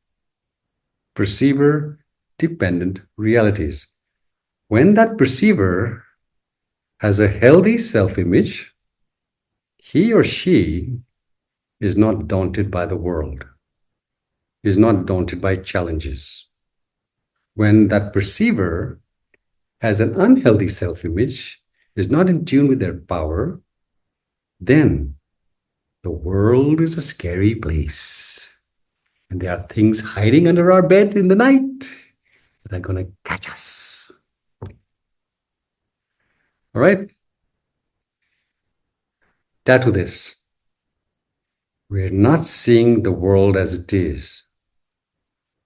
Perceiver-dependent realities. When that perceiver has a healthy self-image, he or she is not daunted by the world. is not daunted by challenges. When that perceiver has an unhealthy self-image, is not in tune with their power, then the world is a scary place. And there are things hiding under our bed in the night that are going to catch us. All right? Tattoo this. We're not seeing the world as it is.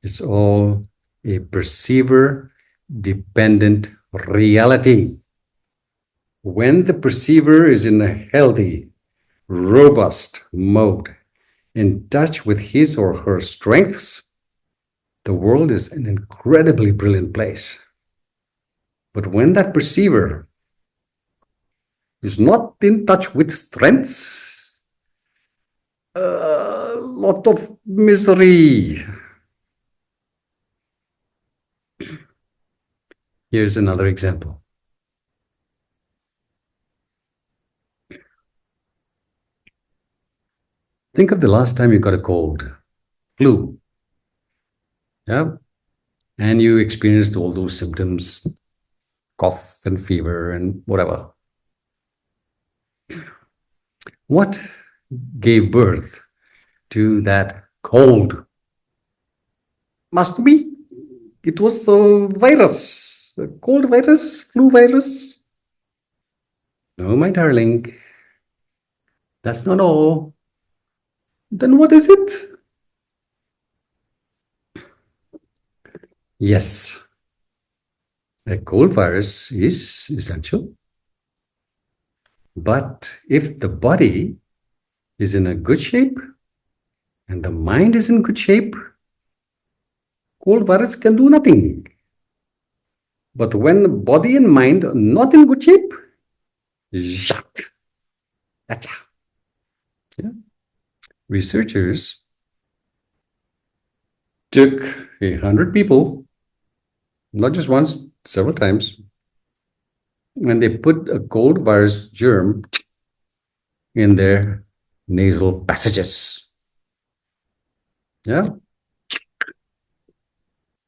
It's all a perceiver dependent reality. When the perceiver is in a healthy, robust mode, in touch with his or her strengths, the world is an incredibly brilliant place. But when that perceiver is not in touch with strengths, a lot of misery. Here's another example. Think of the last time you got a cold, flu. Yeah. And you experienced all those symptoms, cough and fever and whatever. What gave birth to that cold? Must be. It was a virus, a cold virus, flu virus. No, my darling. That's not all. Then what is it? Yes, a cold virus is essential. But if the body is in a good shape and the mind is in good shape, cold virus can do nothing. But when the body and mind are not in good shape, yeah. Researchers took 100 people, not just once, several times, and they put a cold virus germ in their nasal passages. Yeah.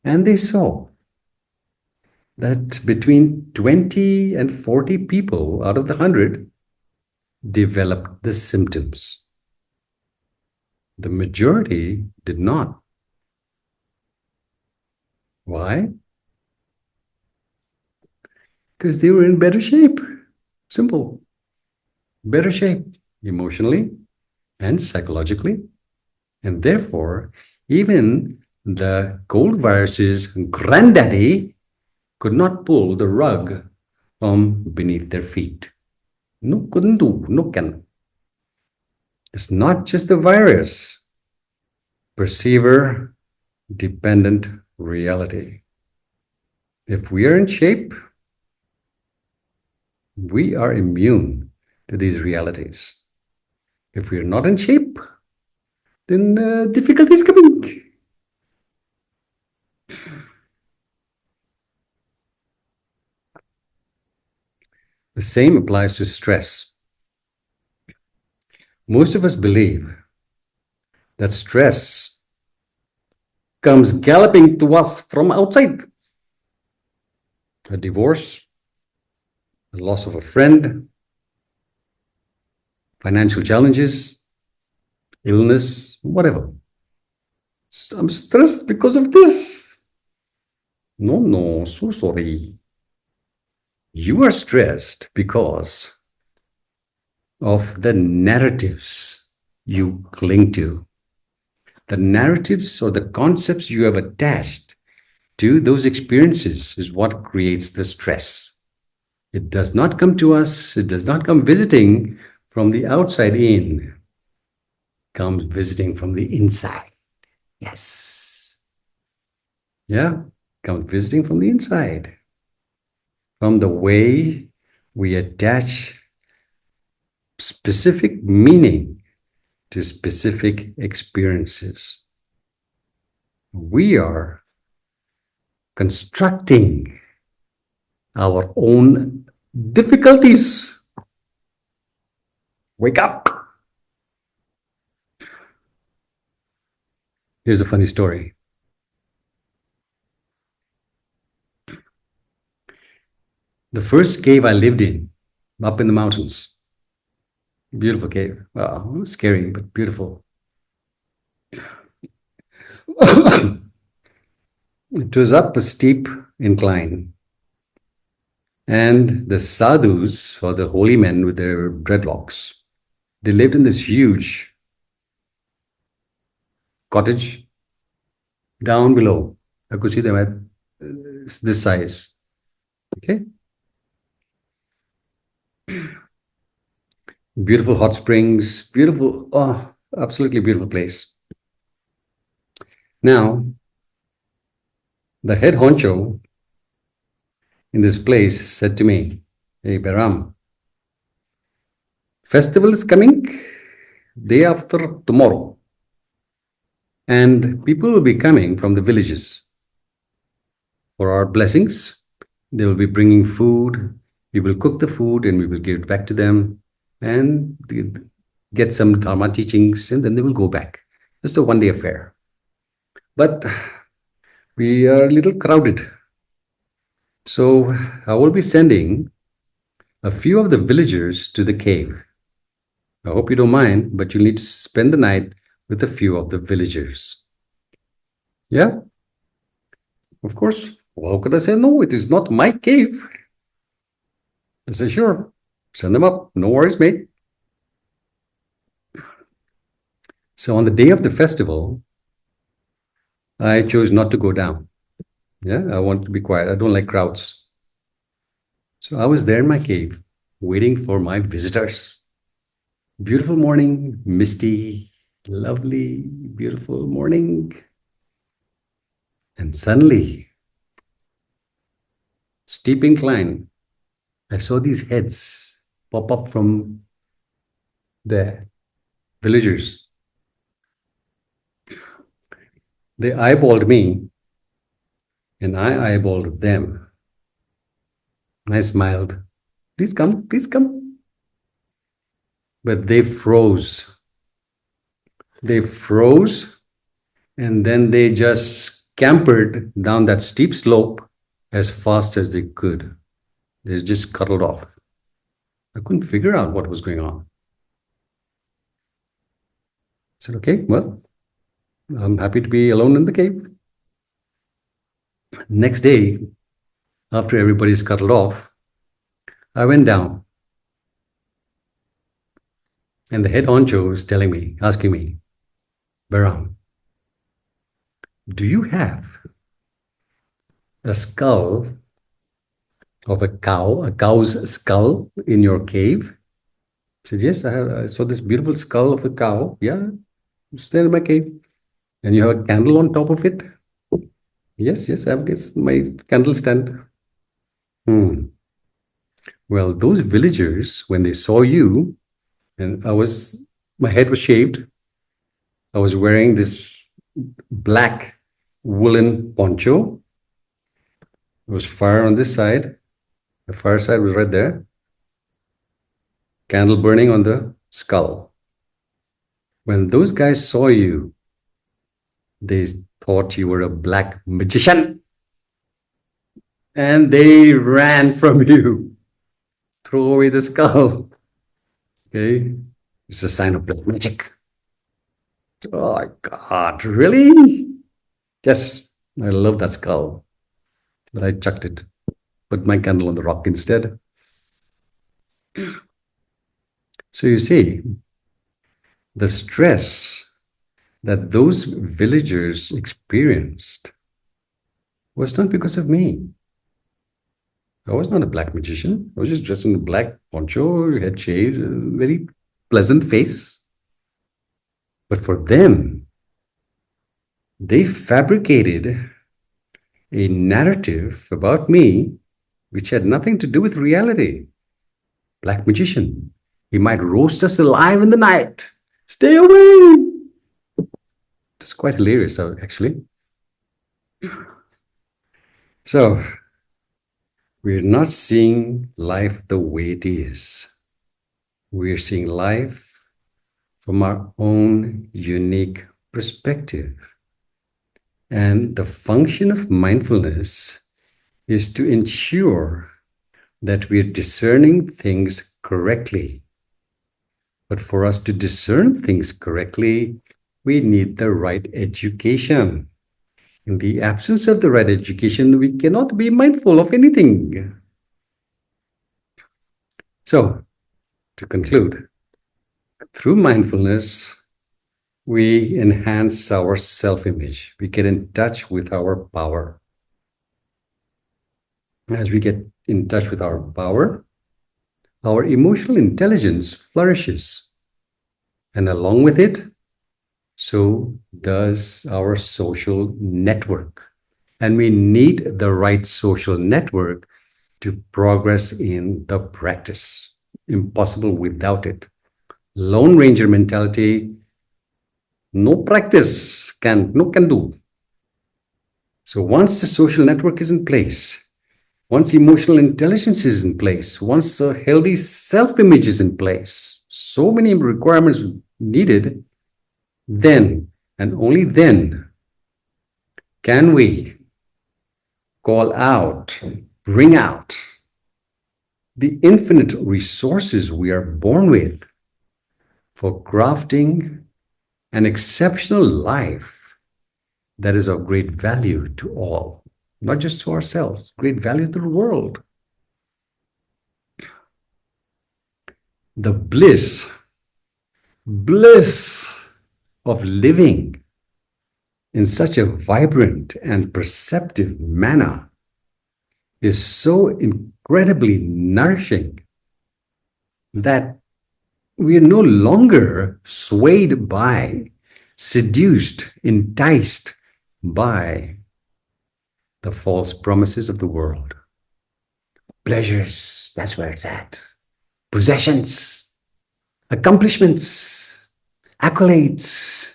And they saw that between 20 and 40 people out of the 100 developed the symptoms. The majority did not. Why? Because they were in better shape. Simple. Better shape emotionally and psychologically. And therefore, even the cold virus's granddaddy could not pull the rug from beneath their feet. No, couldn't do. No can. It's not just the virus. Perceiver dependent reality. If we are in shape, we are immune to these realities. If we are not in shape, then difficulty is coming. The same applies to stress. Most of us believe that stress comes galloping to us from outside. A divorce, the loss of a friend, financial challenges, illness, whatever. I'm stressed because of this. No, so sorry. You are stressed because of the narratives you cling to. The narratives or the concepts you have attached to those experiences is what creates the stress. It does not come to us, it does not come visiting from the outside in. It comes visiting from the inside. Yes. Yeah, it comes visiting from the inside. From the way we attach specific meaning to specific experiences. We are constructing our own difficulties. Wake up. Here's a funny story. The first cave I lived in, up in the mountains. Beautiful cave. Wow, scary, but beautiful. It was up a steep incline. And the sadhus, or the holy men with their dreadlocks, they lived in this huge cottage down below. I could see them at this size. Okay. Beautiful hot springs, beautiful, oh, absolutely beautiful place. Now, the head honcho in this place said to me, "Hey, Behram, festival is coming day after tomorrow, and people will be coming from the villages for our blessings. They will be bringing food. We will cook the food and we will give it back to them and get some Dharma teachings, and then they will go back. Just a one-day affair. But we are a little crowded. So I will be sending a few of the villagers to the cave. I hope you don't mind, but you'll need to spend the night with a few of the villagers." Yeah, of course. Well, how could I say no? It is not my cave. I said, "Sure, send them up. No worries, mate." So on the day of the festival, I chose not to go down. Yeah, I want to be quiet. I don't like crowds. So I was there in my cave, waiting for my visitors. Beautiful morning, misty, lovely, beautiful morning. And suddenly, steep incline, I saw these heads pop up from the villagers. They eyeballed me, and I eyeballed them. I smiled. "Please come, please come." But they froze. They froze, and then they just scampered down that steep slope as fast as they could. They just scuttled off. I couldn't figure out what was going on. I said, "Okay, well, I'm happy to be alone in the cave." Next day, after everybody scuttled off, I went down. And the head honcho was telling me, asking me, "Behram, do you have a skull of a cow's skull in your cave?" I said, "Yes, I have. I saw this beautiful skull of a cow. Yeah, it's there in my cave. And you have a candle on top of it?" "Yes, yes, I have my candle stand." Hmm. Well, those villagers, when they saw you, and my head was shaved. I was wearing this black woolen poncho. There was fire on this side. The fire side was right there. Candle burning on the skull. When those guys saw you, they thought you were a black magician. And they ran from you. Throw away the skull. Okay? It's a sign of black magic. Oh my God, really? Yes, I love that skull. But I chucked it. Put my candle on the rock instead. So you see, the stress that those villagers experienced was not because of me. I was not a black magician. I was just dressed in a black poncho, head shaved, a very pleasant face. But for them, they fabricated a narrative about me which had nothing to do with reality. Black magician. He might roast us alive in the night. Stay away. It's quite hilarious, actually. So, we're not seeing life the way it is. We're seeing life from our own unique perspective. And the function of mindfulness is to ensure that we're discerning things correctly. But for us to discern things correctly, we need the right education. In the absence of the right education, we cannot be mindful of anything. So, to conclude, through mindfulness, we enhance our self-image. We get in touch with our power. As we get in touch with our power, our emotional intelligence flourishes. And along with it, so does our social network. And we need the right social network to progress in the practice. Impossible without it. Lone Ranger mentality, no practice, no can do. So once the social network is in place, once emotional intelligence is in place, once a healthy self-image is in place, so many requirements needed, then and only then can we call out, bring out the infinite resources we are born with for crafting an exceptional life that is of great value to all, not just to ourselves, great value to the world. The bliss of living in such a vibrant and perceptive manner is so incredibly nourishing that we are no longer swayed by, seduced, enticed by the false promises of the world. Pleasures, that's where it's at. Possessions, accomplishments, accolades,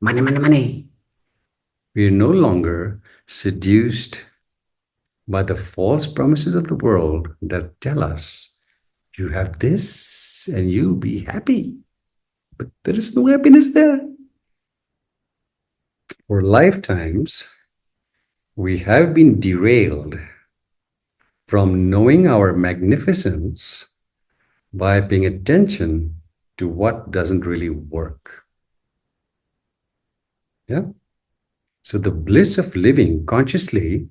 money, money, money. We are no longer seduced by the false promises of the world that tell us you have this and you'll be happy. But there is no happiness there. For lifetimes, we have been derailed from knowing our magnificence by paying attention to what doesn't really work. Yeah. So the bliss of living consciously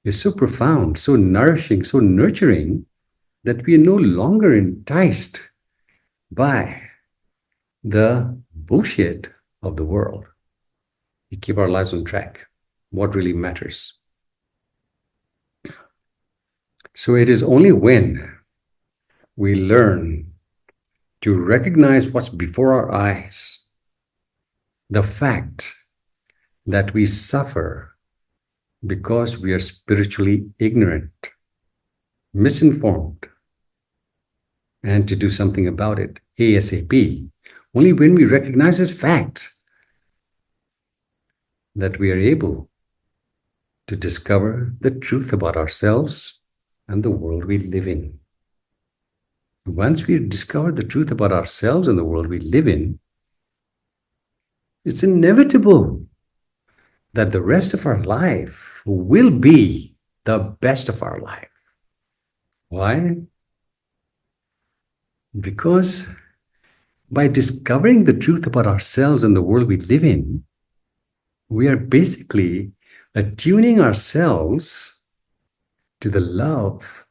is so profound, so nourishing, so nurturing that we are no longer enticed by the bullshit of the world. We keep our lives on track. What really matters. So it is only when we learn to recognize what's before our eyes, the fact that we suffer because we are spiritually ignorant, misinformed, and to do something about it ASAP. Only when we recognize this fact that we are able to discover the truth about ourselves and the world we live in. Once we discover the truth about ourselves and the world we live in, it's inevitable that the rest of our life will be the best of our life. Why? Because by discovering the truth about ourselves and the world we live in, we are basically attuning ourselves to the love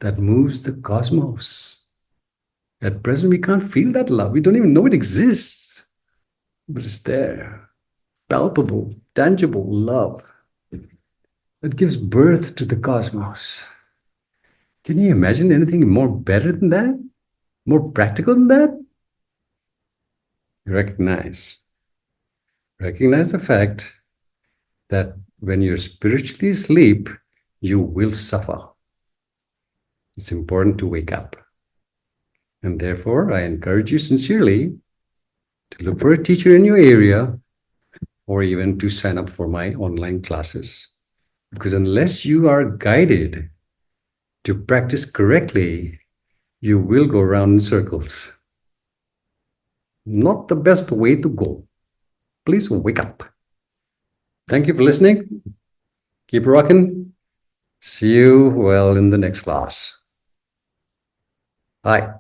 that moves the cosmos. At present, we can't feel that love. We don't even know it exists, but it's there. Palpable, tangible love that gives birth to the cosmos. Can you imagine anything more better than that? More practical than that? Recognize the fact that when you're spiritually asleep, you will suffer. It's important to wake up. And therefore, I encourage you sincerely to look for a teacher in your area or even to sign up for my online classes. Because unless you are guided to practice correctly, you will go around in circles. Not the best way to go. Please wake up. Thank you for listening. Keep rocking. See you well in the next class. Bye.